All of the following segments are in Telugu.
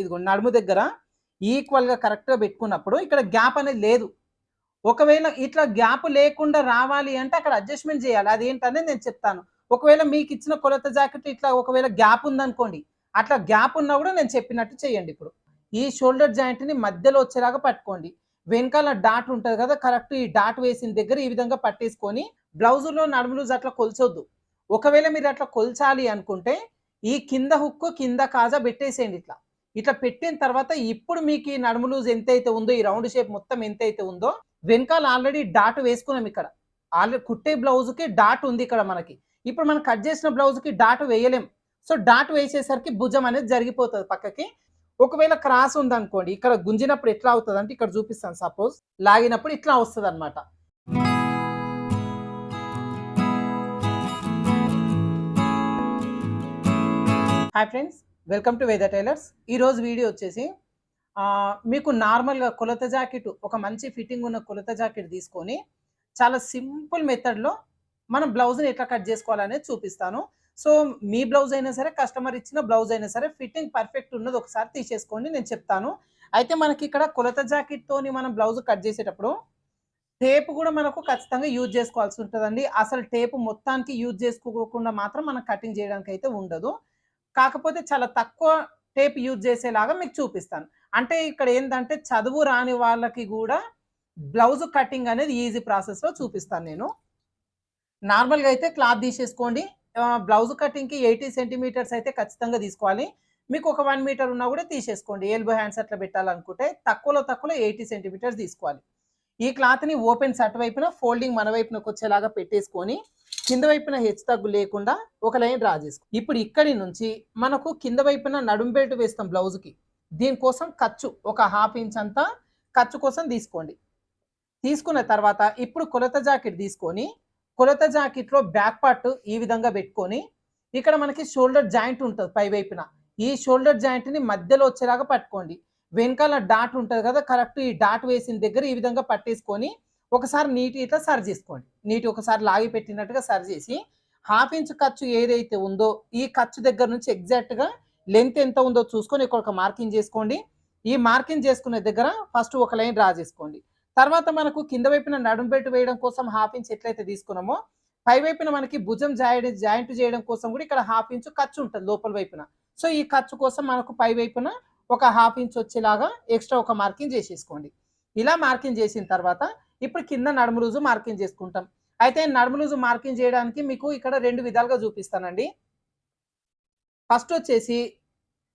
ఇదిగో నడుము దగ్గర ఈక్వల్గా కరెక్ట్గా పెట్టుకున్నప్పుడు ఇక్కడ గ్యాప్ అనేది లేదు. ఒకవేళ ఇట్లా గ్యాప్ లేకుండా రావాలి అంటే అక్కడ అడ్జస్ట్మెంట్ చేయాలి. అదేంటనేది నేను చెప్తాను. ఒకవేళ మీకు ఇచ్చిన కొలత జాకెట్ ఇట్లా ఒకవేళ గ్యాప్ ఉందనుకోండి, అట్లా గ్యాప్ ఉన్నా కూడా నేను చెప్పినట్టు చేయండి. ఇప్పుడు ఈ షోల్డర్ జాయింట్ని మధ్యలో వచ్చేలాగా పట్టుకోండి. వెనకాల డాట్ ఉంటుంది కదా, కరెక్ట్ ఈ డాట్ వేసిన దగ్గర ఈ విధంగా పట్టేసుకొని బ్లౌజులో నడుము లూజ్ అట్లా కొలిచొద్దు. ఒకవేళ మీరు అట్లా కొల్చాలి అనుకుంటే ఈ కింద హుక్కు కింద కాజా పెట్టేసేయండి. ఇట్లా ఇట్లా పెట్టిన తర్వాత ఇప్పుడు మీకు ఈ నడుము లూజ్ ఎంతైతే ఉందో, ఈ రౌండ్ షేప్ మొత్తం ఎంతైతే ఉందో, వెనకాల ఆల్రెడీ డాట్ వేసుకున్నాం. ఇక్కడ ఆల్రెడీ కుట్టే బ్లౌజ్కి డాట్ ఉంది ఇక్కడ మనకి. ఇప్పుడు మనం కట్ చేసిన బ్లౌజ్కి డాట్ వేయలేం. సో డాట్ వేసేసరికి భుజం అనేది జరిగిపోతుంది పక్కకి. ఒకవేళ క్రాస్ ఉందనుకోండి, ఇక్కడ గుంజినప్పుడు ఎట్లా అవుతుంది అంటే ఇక్కడ చూపిస్తాను. సపోజ్ లాగినప్పుడు ఇట్లా వస్తుంది అనమాట. హాయ్ ఫ్రెండ్స్, వెల్కమ్ టు వేద టైలర్స్. ఈరోజు వీడియో వచ్చేసి మీకు నార్మల్గా కొలత జాకెట్, ఒక మంచి ఫిట్టింగ్ ఉన్న కొలత జాకెట్ తీసుకొని చాలా సింపుల్ మెథడ్లో మనం బ్లౌజ్ని ఎట్లా కట్ చేసుకోవాలనేది చూపిస్తాను. సో మీ బ్లౌజ్ అయినా సరే, కస్టమర్ ఇచ్చిన బ్లౌజ్ అయినా సరే, ఫిట్టింగ్ పర్ఫెక్ట్ ఉన్నది ఒకసారి తీసేసుకోండి, నేను చెప్తాను. అయితే మనకి ఇక్కడ కొలత జాకెట్తోని మనం బ్లౌజ్ కట్ చేసేటప్పుడు టేప్ కూడా మనకు ఖచ్చితంగా యూజ్ చేసుకోవాల్సి ఉంటుందండి. అసలు టేప్ మొత్తానికి యూజ్ చేసుకోకుండా మాత్రం మనం కటింగ్ చేయడానికి అయితే ఉండదు. కాకపోతే చాలా తక్కువ టేప్ యూజ్ చేసేలాగా మీకు చూపిస్తాను. అంటే ఇక్కడ ఏంటంటే చదువు రాని వాళ్ళకి కూడా బ్లౌజ్ కటింగ్ అనేది ఈజీ ప్రాసెస్లో చూపిస్తాను నేను. నార్మల్గా అయితే క్లాత్ తీసేసుకోండి. బ్లౌజ్ కటింగ్కి 80 సెంటీమీటర్స్ అయితే ఖచ్చితంగా తీసుకోవాలి. మీకు ఒక 1 మీటర్ ఉన్నా కూడా తీసేసుకోండి. ఎల్బో హ్యాండ్స్ అట్లా పెట్టాలనుకుంటే తక్కువలో 80 సెంటీమీటర్స్ తీసుకోవాలి. ఈ క్లాత్ని ఓపెన్స్ అటువైపున, ఫోల్డింగ్ మన వైపునకు వచ్చేలాగా పెట్టేసుకొని కింద వైపున హెచ్చు తగ్గు లేకుండా ఒక లైన్ డ్రా చేసుకో. ఇప్పుడు ఇక్కడి నుంచి మనకు కింద వైపున నడుం బెల్ట్ వేస్తాం బ్లౌజ్కి. దీనికోసం ఖర్చు ఒక 1/2 ఇంచ్ అంతా ఖర్చు కోసం తీసుకోండి. తీసుకున్న తర్వాత ఇప్పుడు కొలత జాకెట్ తీసుకొని కొలత జాకెట్లో బ్యాక్ పార్ట్ ఈ విధంగా పెట్టుకొని ఇక్కడ మనకి షోల్డర్ జాయింట్ ఉంటుంది పై వైపున. ఈ షోల్డర్ జాయింట్ని మధ్యలో వచ్చేలాగా పట్టుకోండి. వెనకాల డాట్ ఉంటుంది కదా, కరెక్ట్ ఈ డాట్ వేసిన దగ్గర ఈ విధంగా పట్టేసుకొని ఒకసారి నీట్ ఇట్లా సరి చేసుకోండి. నీట్ ఒకసారి లాగి పెట్టినట్టుగా సరి చేసి 1/2 ఇంచ్ ఖర్చు ఏదైతే ఉందో ఈ ఖర్చు దగ్గర నుంచి ఎగ్జాక్ట్గా లెంత్ ఎంత ఉందో చూసుకొని ఇక్కడ ఒక మార్కింగ్ చేసుకోండి. ఈ మార్కింగ్ చేసుకునే దగ్గర ఫస్ట్ ఒక లైన్ డ్రా చేసుకోండి. తర్వాత మనకు కింద వైపున నడుం బెల్ట్ వేయడం కోసం 1/2 ఇంచ్ ఎట్లయితే తీసుకున్నామో, పై వైపున మనకి భుజం జాయింట్ చేయడం కోసం కూడా ఇక్కడ 1/2 ఇంచ్ ఖర్చు ఉంటుంది లోపల వైపున. సో ఈ ఖర్చు కోసం మనకు పై వైపున ఒక 1/2 ఇంచ్ వచ్చేలాగా ఎక్స్ట్రా ఒక మార్కింగ్ చేసేసుకోండి. ఇలా మార్కింగ్ చేసిన తర్వాత ఇప్పుడు కింద నడుము లూజు మార్కింగ్ చేసుకుంటాం. అయితే నడుము లూజు మార్కింగ్ చేయడానికి మీకు ఇక్కడ 2 విధాలుగా చూపిస్తానండి. ఫస్ట్ వచ్చేసి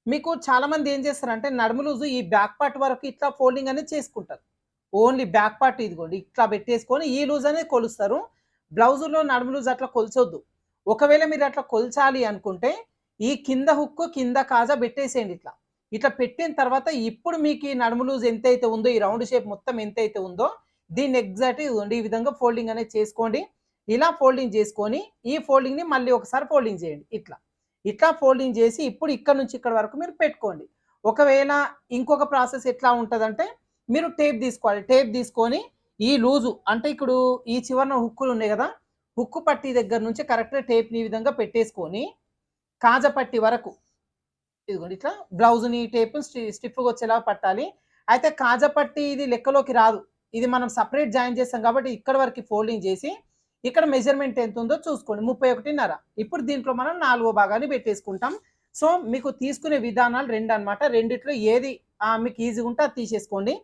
మీకు చాలామంది ఏం చేస్తారంటే నడుము లూజు ఈ బ్యాక్ పార్ట్ వరకు ఇట్లా ఫోల్డింగ్ అనేది చేసుకుంటారు. ఓన్లీ బ్యాక్ పార్ట్ ఇదిగోండి ఇట్లా పెట్టేసుకొని ఈ లూజ్ అనేది కొలుస్తారు. బ్లౌజులో నడుము లూజ్ అట్లా కొలిచొద్దు. ఒకవేళ మీరు అట్లా కొల్చాలి అనుకుంటే ఈ కింద హుక్కు కింద కాజా పెట్టేసేయండి. ఇట్లా ఇట్లా పెట్టిన తర్వాత ఇప్పుడు మీకు ఈ నడుము లూజ్ ఎంతైతే ఉందో, ఈ రౌండ్ షేప్ మొత్తం ఎంతైతే ఉందో దీన్ని ఎగ్జాక్ట్ ఇదిగోండి ఈ విధంగా ఫోల్డింగ్ అనేది చేసుకోండి. ఇలా ఫోల్డింగ్ చేసుకొని ఈ ఫోల్డింగ్ని మళ్ళీ ఒకసారి ఫోల్డింగ్ చేయండి. ఇట్లా ఫోల్డింగ్ చేసి ఇప్పుడు ఇక్కడ నుంచి ఇక్కడ వరకు మీరు పెట్టుకోండి. ఒకవేళ ఇంకొక ప్రాసెస్ ఎట్లా ఉంటుందంటే మీరు టేప్ తీసుకోవాలి. టేప్ తీసుకొని ఈ లూజు అంటే ఇప్పుడు ఈ చివరన హుక్కులు ఉన్నాయి కదా, హుక్కు పట్టి దగ్గర నుంచి కరెక్ట్గా టేప్ని ఈ విధంగా పెట్టేసుకొని కాజా పట్టి వరకు ఇదిగోండి ఇట్లా బ్లౌజ్ని టేప్ స్టిఫ్గా వచ్చేలా పట్టాలి. అయితే కాజా పట్టి ఇది లెక్కలోకి రాదు, ఇది మనం సపరేట్ జాయిన్ చేస్తాం కాబట్టి ఇక్కడ వరకు ఫోల్డింగ్ చేసి ఇక్కడ మెజర్మెంట్ ఎంత ఉందో చూసుకోండి, 31.5. ఇప్పుడు దీంట్లో మనం 4వ భాగాన్ని పెట్టేసుకుంటాం. సో మీకు తీసుకునే విధానాలు 2 అనమాట. రెండిట్లో ఏది మీకు ఈజీగా ఉంటే అది తీసేసుకోండి.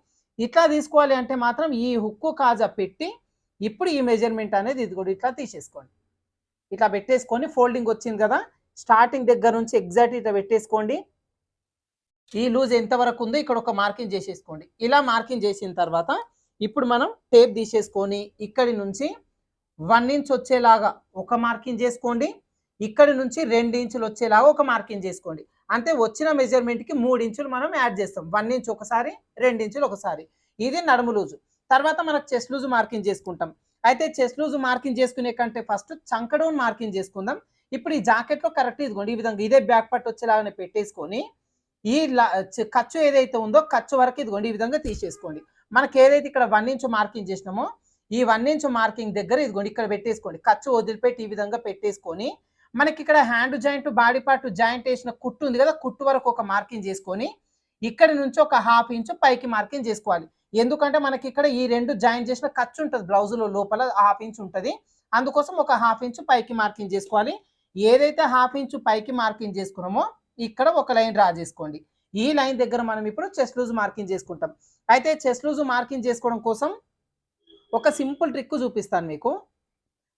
ఇట్లా తీసుకోవాలి అంటే మాత్రం ఈ హుక్కు కాజా పెట్టి ఇప్పుడు ఈ మెజర్మెంట్ అనేది ఇది కూడా ఇట్లా తీసేసుకోండి. ఇట్లా పెట్టేసుకొని ఫోల్డింగ్ వచ్చింది కదా, స్టార్టింగ్ దగ్గర నుంచి ఎగ్జాక్ట్ ఇట్లా పెట్టేసుకోండి. ఈ లూజ్ ఎంతవరకు ఉందో ఇక్కడ ఒక మార్కింగ్ చేసేసుకోండి. ఇలా మార్కింగ్ చేసిన తర్వాత ఇప్పుడు మనం టేప్ తీసేసుకొని ఇక్కడి నుంచి 1 ఇంచ్ వచ్చేలాగా ఒక మార్కింగ్ చేసుకోండి. ఇక్కడి నుంచి 2 ఇంచులు వచ్చేలాగా ఒక మార్కింగ్ చేసుకోండి. అంటే వచ్చిన మెజర్మెంట్కి 3 ఇంచులు మనం యాడ్ చేస్తాం. 1 ఇంచ్ ఒకసారి, 2 ఇంచులు ఒకసారి. ఇది నడుము లూజు. తర్వాత మనకు చెస్ట్ లూజు మార్కింగ్ చేసుకుంటాం. అయితే చెస్ట్ లూజు మార్కింగ్ చేసుకునే కంటే ఫస్ట్ చంక డౌన్ మార్కింగ్ చేసుకుందాం. ఇప్పుడు ఈ జాకెట్లో కరెక్ట్ ఇదిగోండి ఈ విధంగా ఇదే బ్యాక్ పార్ట్ వచ్చేలాగానే పెట్టేసుకొని ఈ ఖర్చు ఏదైతే ఉందో ఖర్చు వరకు ఇదిగోండి ఈ విధంగా తీసేసుకోండి. మనకి ఏదైతే ఇక్కడ 1 ఇంచ్ మార్కింగ్ చేసినామో ఈ 1 ఇంచ్ మార్కింగ్ దగ్గర ఇదిగోండి ఇక్కడ పెట్టేసుకోండి. ఖర్చు వదిలిపెట్టి ఈ విధంగా పెట్టేసుకొని మనకి ఇక్కడ hand joint body part joint వేసిన కుట్టు ఉంది కదా, కుట్టు వరకు ఒక మార్కింగ్ చేసుకొని ఇక్కడి నుంచి ఒక హాఫ్ ఇంచు పైకి మార్కింగ్ చేసుకోవాలి. ఎందుకంటే మనకి ఇక్కడ ఈ 2 జాయిన్ చేసిన ఖర్చు ఉంటది బ్లౌజ్‌లో లోపల హాఫ్ ఇంచ్ ఉంటది. అందుకోసం ఒక హాఫ్ ఇంచు పైకి మార్కింగ్ చేసుకోవాలి. ఏదైతే హాఫ్ ఇంచు పైకి మార్కింగ్ చేసుకున్నామో ఇక్కడ ఒక లైన్ డ్రా చేసుకోండి. ఈ లైన్ దగ్గర మనం ఇప్పుడు చెస్ట్ లూజ్ మార్కింగ్ చేసుకుంటాం. అయితే చెస్ట్ లూజ్ మార్కింగ్ చేసుకోవడం కోసం ఒక సింపుల్ ట్రిక్ చూపిస్తాను మీకు.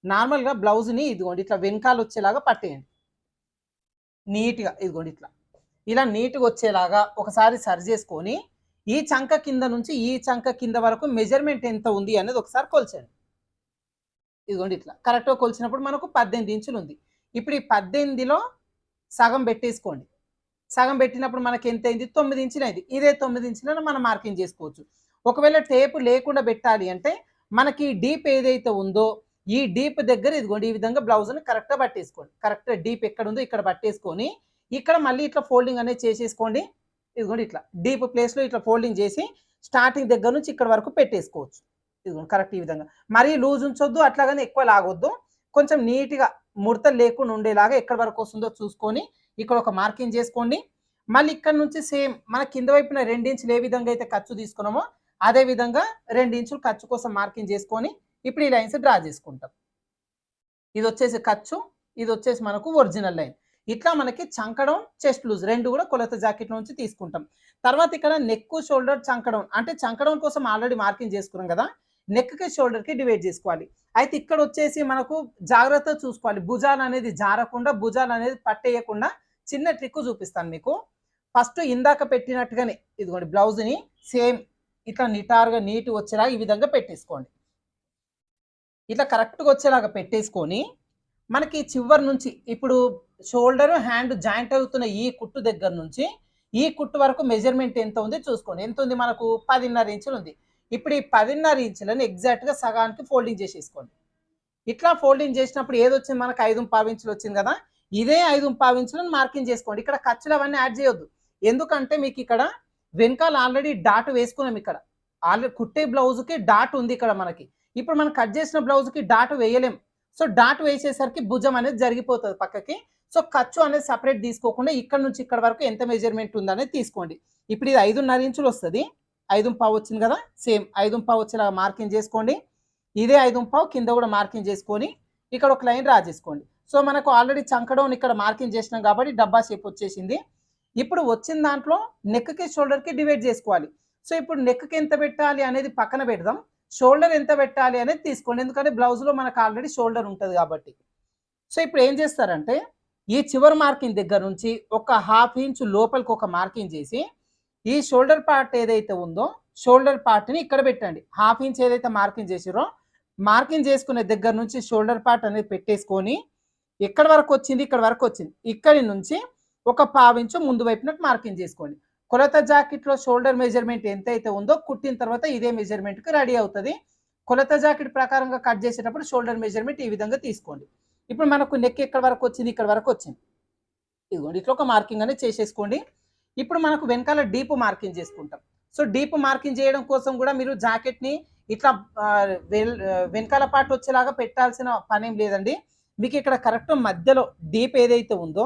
నార్మల్‌గా బ్లౌజ్‌ని ఇదిగోండి ఇట్లా వెనకాల వచ్చేలాగా పట్టేయండి. నీట్‌గా ఇదిగోండి ఇట్లా. ఇలా నీట్‌గా వచ్చేలాగా ఒకసారి సరి చేసుకొని ఈ చంక కింద నుంచి ఈ చంక కింద వరకు మెజర్‌మెంట్ ఎంత ఉంది అనేది ఒకసారి కొలచండి. ఇదిగోండి ఇట్లా. కరెక్ట్‌గా కొలిచినప్పుడు మనకు 18 ఇంచులు ఉంది. ఇప్పుడు ఈ 18లో సగం పెట్టేసుకోండి. సగం పెట్టినప్పుడు మనకి ఎంత అయింది? 9 ఇంచులు అయింది. ఇదే 9 ఇంచులను మనం మార్కింగ్ చేసుకోవచ్చు. ఒకవేళ టేప్ లేకుండా పెట్టాలి అంటే మనకి డీప్ ఏదైతే ఉందో ఈ డీప్ దగ్గర ఇదిగోండి ఈ విధంగా బ్లౌజ్‌ని కరెక్ట్‌గా పట్టేసుకోండి. కరెక్ట్‌గా డీప్ ఎక్కడ ఉందో ఇక్కడ పట్టేసుకొని ఇక్కడ మళ్ళీ ఇట్లా ఫోల్డింగ్ అనేది చేసేసుకోండి. ఇదిగోండి ఇట్లా డీప్ ప్లేస్‌లో ఇట్లా ఫోల్డింగ్ చేసి స్టార్టింగ్ దగ్గర నుంచి ఇక్కడ వరకు పెట్టేసుకోవచ్చు. ఇదిగోండి కరెక్ట్ ఈ విధంగా. మరీ లూజ్ ఉంచొద్దు, అట్లాగని ఎక్కువ లాగొద్దు. కొంచెం నీట్‌గా ముడతలు లేకుండా ఉండేలాగా ఎక్కడి వరకు వస్తుందో చూసుకొని ఇక్కడ ఒక మార్కింగ్ చేసుకోండి. మళ్ళీ ఇక్కడ నుంచి సేమ్ మన కింద వైపున 2 ఇంచులు ఏ విధంగా అయితే ఖర్చు తీసుకున్నామో అదే విధంగా 2 ఇంచులు ఖర్చు కోసం మార్కింగ్ చేసుకొని ఇప్పుడు ఈ లైన్స్ డ్రా చేసుకుంటాం. ఇది వచ్చేసి ఖర్చు, ఇది వచ్చేసి మనకు ఒరిజినల్ లైన్. ఇట్లా మనకి చంకడం, చెస్ట్ లూజ్ 2 కూడా కొలత జాకెట్ నుంచి తీసుకుంటాం. తర్వాత ఇక్కడ నెక్, షోల్డర్, చంకడం అంటే చంకడం కోసం ఆల్రెడీ మార్కింగ్ చేసుకున్నాం కదా. నెక్‌కి, షోల్డర్‌కి డివైడ్ చేసుకోవాలి. అయితే ఇక్కడ వచ్చేసి మనకు జాగ్రత్తగా చూసుకోవాలి. భుజాలు అనేది జారకుండా, భుజాలు అనేది పట్టేయకుండా చిన్న ట్రిక్ చూపిస్తాను మీకు. ఫస్ట్ ఇందాక పెట్టినట్టుగానే ఇదిగోండి బ్లౌజ్‌ని సేమ్ ఇట్లా నిటారుగా నీట్‌గా వచ్చేలా ఈ విధంగా పెట్టేసుకోండి. ఇట్లా కరెక్ట్‌గా వచ్చేలాగా పెట్టేసుకొని మనకి చివరి నుంచి ఇప్పుడు షోల్డర్, హ్యాండ్ జాయింట్ అవుతున్న ఈ కుట్టు దగ్గర నుంచి ఈ కుట్టు వరకు మెజర్‌మెంట్ ఎంత ఉంది చూసుకోండి. ఎంత ఉంది మనకు 10.5 ఇంచులు ఉంది. ఇప్పుడు ఈ 10.5 ఇంచులను ఎగ్జాక్ట్‌గా సగానికి ఫోల్డింగ్ చేసేసుకోండి. ఇట్లా ఫోల్డింగ్ చేసినప్పుడు ఏదొచ్చింది మనకు 5.5 ఇంచులు వచ్చింది కదా. ఇదే 5.5 ఇంచులను మార్కింగ్ చేసుకోండి. ఇక్కడ ఖర్చులు అవన్నీ యాడ్ చేయొద్దు. ఎందుకంటే మీకు ఇక్కడ వెనకాల ఆల్రెడీ డాట్ వేసుకున్నాం ఇక్కడ. ఆల్రెడీ కుట్టే బ్లౌజ్‌కి డాట్ ఉంది ఇక్కడ మనకి. ఇప్పుడు మనం కట్ చేసిన బ్లౌజ్‌కి డాట్ వేయలేం. సో డాట్ వేసేసరికి భుజం అనేది జరిగిపోతది పక్కకి. సో ఖర్చు అనేది సెపరేట్ తీసుకోకుండా ఇక్కడ నుంచి ఇక్కడ వరకు ఎంత మెజర్‌మెంట్ ఉందనేది తీసుకోండి. ఇప్పుడు ఇది 5.5 ఇంచులు వస్తది. 5.5 వచ్చింది కదా. సేమ్ 5.5 వచ్చేలాగా మార్కింగ్ చేసుకోండి. ఇదే 5.5 కింద కూడా మార్కింగ్ చేసుకొని ఇక్కడ ఒక లైన్ డ్రా చేసుకోండి. సో మనకు ఆల్రెడీ చంకడం ఇక్కడ మార్కింగ్ చేసినాం కాబట్టి డబ్బా షేప్ వచ్చేసింది. ఇప్పుడు వచ్చిన దాంట్లో నెక్‌కి, షోల్డర్‌కి డివైడ్ చేసుకోవాలి. సో ఇప్పుడు నెక్‌కి ఎంత పెట్టాలి అనేది పక్కన పెడదాం. షోల్డర్ ఎంత పెట్టాలి అనేది తీసుకోండి. ఎందుకంటే బ్లౌజ్‌లో మనకు ఆల్రెడీ షోల్డర్ ఉంటది కాబట్టి. సో ఇప్పుడు ఏం చేస్తారంటే ఈ చివరి మార్కింగ్ దగ్గర నుంచి ఒక హాఫ్ ఇంచ్ లోపలికి ఒక మార్కింగ్ చేసి ఈ షోల్డర్ పార్ట్ ఏదైతే ఉందో షోల్డర్ పార్ట్‌ని ఇక్కడ పెట్టండి. హాఫ్ ఇంచ్ ఏదైతే మార్కింగ్ చేసిర్రో మార్కింగ్ చేసుకునే దగ్గర నుంచి షోల్డర్ పార్ట్ అనేది పెట్టేసుకొని ఎక్కడి వరకు వచ్చింది? ఇక్కడ వరకు వచ్చింది. ఇక్కడి నుంచి ఒక పావు ఇంచు ముందు వైపునకు మార్కింగ్ చేసుకోండి. కొలత జాకెట్‌లో షోల్డర్ మెజర్‌మెంట్ ఎంతైతే ఉందో కుట్టిన తర్వాత ఇదే మెజర్‌మెంట్‌కి రెడీ అవుతది. కొలత జాకెట్ ప్రకారంగా కట్ చేసేటప్పుడు షోల్డర్ మెజర్‌మెంట్ ఈ విధంగా తీసుకోండి. ఇప్పుడు మనకు నెక్ ఎక్కడి వరకు వచ్చింది? ఇక్కడ వరకు వచ్చింది. ఇదిగోండి ఇట్లా ఒక మార్కింగ్ అనేది చేసేసుకోండి. ఇప్పుడు మనకు వెనకాల డీప్ మార్కింగ్ చేసుకుంటాం. సో డీప్ మార్కింగ్ చేయడం కోసం కూడా మీరు జాకెట్‌ని ఇట్లా వెనకాల పార్ట్ వచ్చేలాగా పెట్టాల్సిన పనేం లేదండి. మీకు ఇక్కడ కరెక్ట్ మధ్యలో డీప్ ఏదైతే ఉందో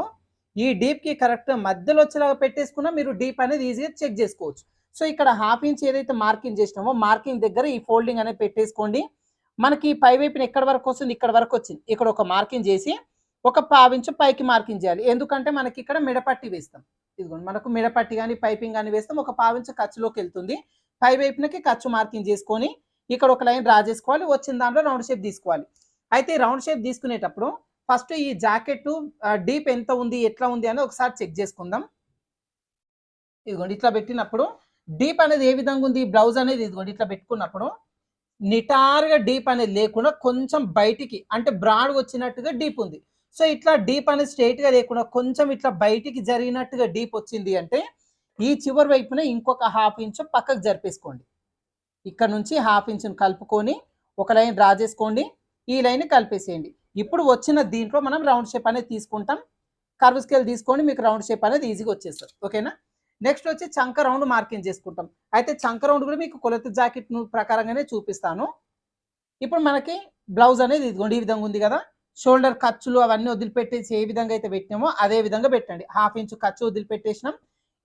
ఈ డీప్‌కి కరెక్ట్ మధ్యలో వచ్చేలాగా పెట్టేసుకున్నా మీరు డీప్ అనేది ఈజీగా చెక్ చేసుకోవచ్చు. సో ఇక్కడ హాఫ్ ఇంచ్ ఏదైతే మార్కింగ్ చేసినామో మార్కింగ్ దగ్గర ఈ ఫోల్డింగ్ అనేది పెట్టేసుకోండి. మనకి పై వైపున ఎక్కడి వరకు వస్తుంది? ఇక్కడ వరకు వచ్చింది. ఇక్కడ ఒక మార్కింగ్ చేసి ఒక పావు ఇంచు పైకి మార్కింగ్ చేయాలి. ఎందుకంటే మనకి ఇక్కడ మిడపట్టి వేస్తాం. ఇదిగోండి మనకు మిడపట్టి గాని, పైపింగ్ గాని వేస్తాం. ఒక పావు ఇంచు ఖర్చులోకి వెళ్తుంది. పై వైపునకి ఖర్చు మార్కింగ్ చేసుకొని ఇక్కడ ఒక లైన్ డ్రా చేసుకోవాలి. వచ్చిన దాంట్లో రౌండ్ షేప్ తీసుకోవాలి. అయితే రౌండ్ షేప్ తీసుకునేటప్పుడు ఫస్ట్ ఈ జాకెట్ డీప్ ఎంత ఉంది, ఎట్లా ఉంది అని ఒకసారి చెక్ చేసుకుందాం. ఇదిగోండి ఇట్లా పెట్టినప్పుడు డీప్ అనేది ఏ విధంగా ఉంది? బ్లౌజ్ అనేది ఇదిగోండి ఇట్లా పెట్టుకున్నప్పుడు నిటారుగా డీప్ అనేది లేకుండా కొంచెం బయటికి అంటే బ్రాడ్‌గా వచ్చినట్టుగా డీప్ ఉంది. సో ఇట్లా డీప్ అనేది స్ట్రెయిట్‌గా లేకుండా కొంచెం ఇట్లా బయటికి జరిగినట్టుగా డీప్ వచ్చింది అంటే ఈ చివరి వైపున ఇంకొక హాఫ్ ఇంచు పక్కకు జరిపేసుకోండి. ఇక్కడ నుంచి హాఫ్ ఇంచుని కలుపుకొని ఒక లైన్ డ్రా చేసుకోండి. ఈ లైన్ కలిపేసేయండి. ఇప్పుడు వచ్చిన దీంట్లో మనం రౌండ్ షేప్ అనేది తీసుకుంటాం. కర్వ్ స్కేల్ తీసుకొని మీకు రౌండ్ షేప్ అనేది ఈజీగా వచ్చేస్తది. ఓకేనా? నెక్స్ట్ వచ్చి చంక రౌండ్ మార్కింగ్ చేసుకుంటాం. అయితే చంక రౌండ్ కూడా మీకు కొలత జాకెట్ ప్రకారంగానే చూపిస్తాను. ఇప్పుడు మనకి బ్లౌజ్ అనేది ఇదిగోండి ఈ విధంగా ఉంది కదా. షోల్డర్ ఖర్చులు అవన్నీ వదిలిపెట్టేసి ఏ విధంగా అయితే పెట్టినామో అదే విధంగా పెట్టండి. హాఫ్ ఇంచు ఖర్చు వదిలిపెట్టేసినాం.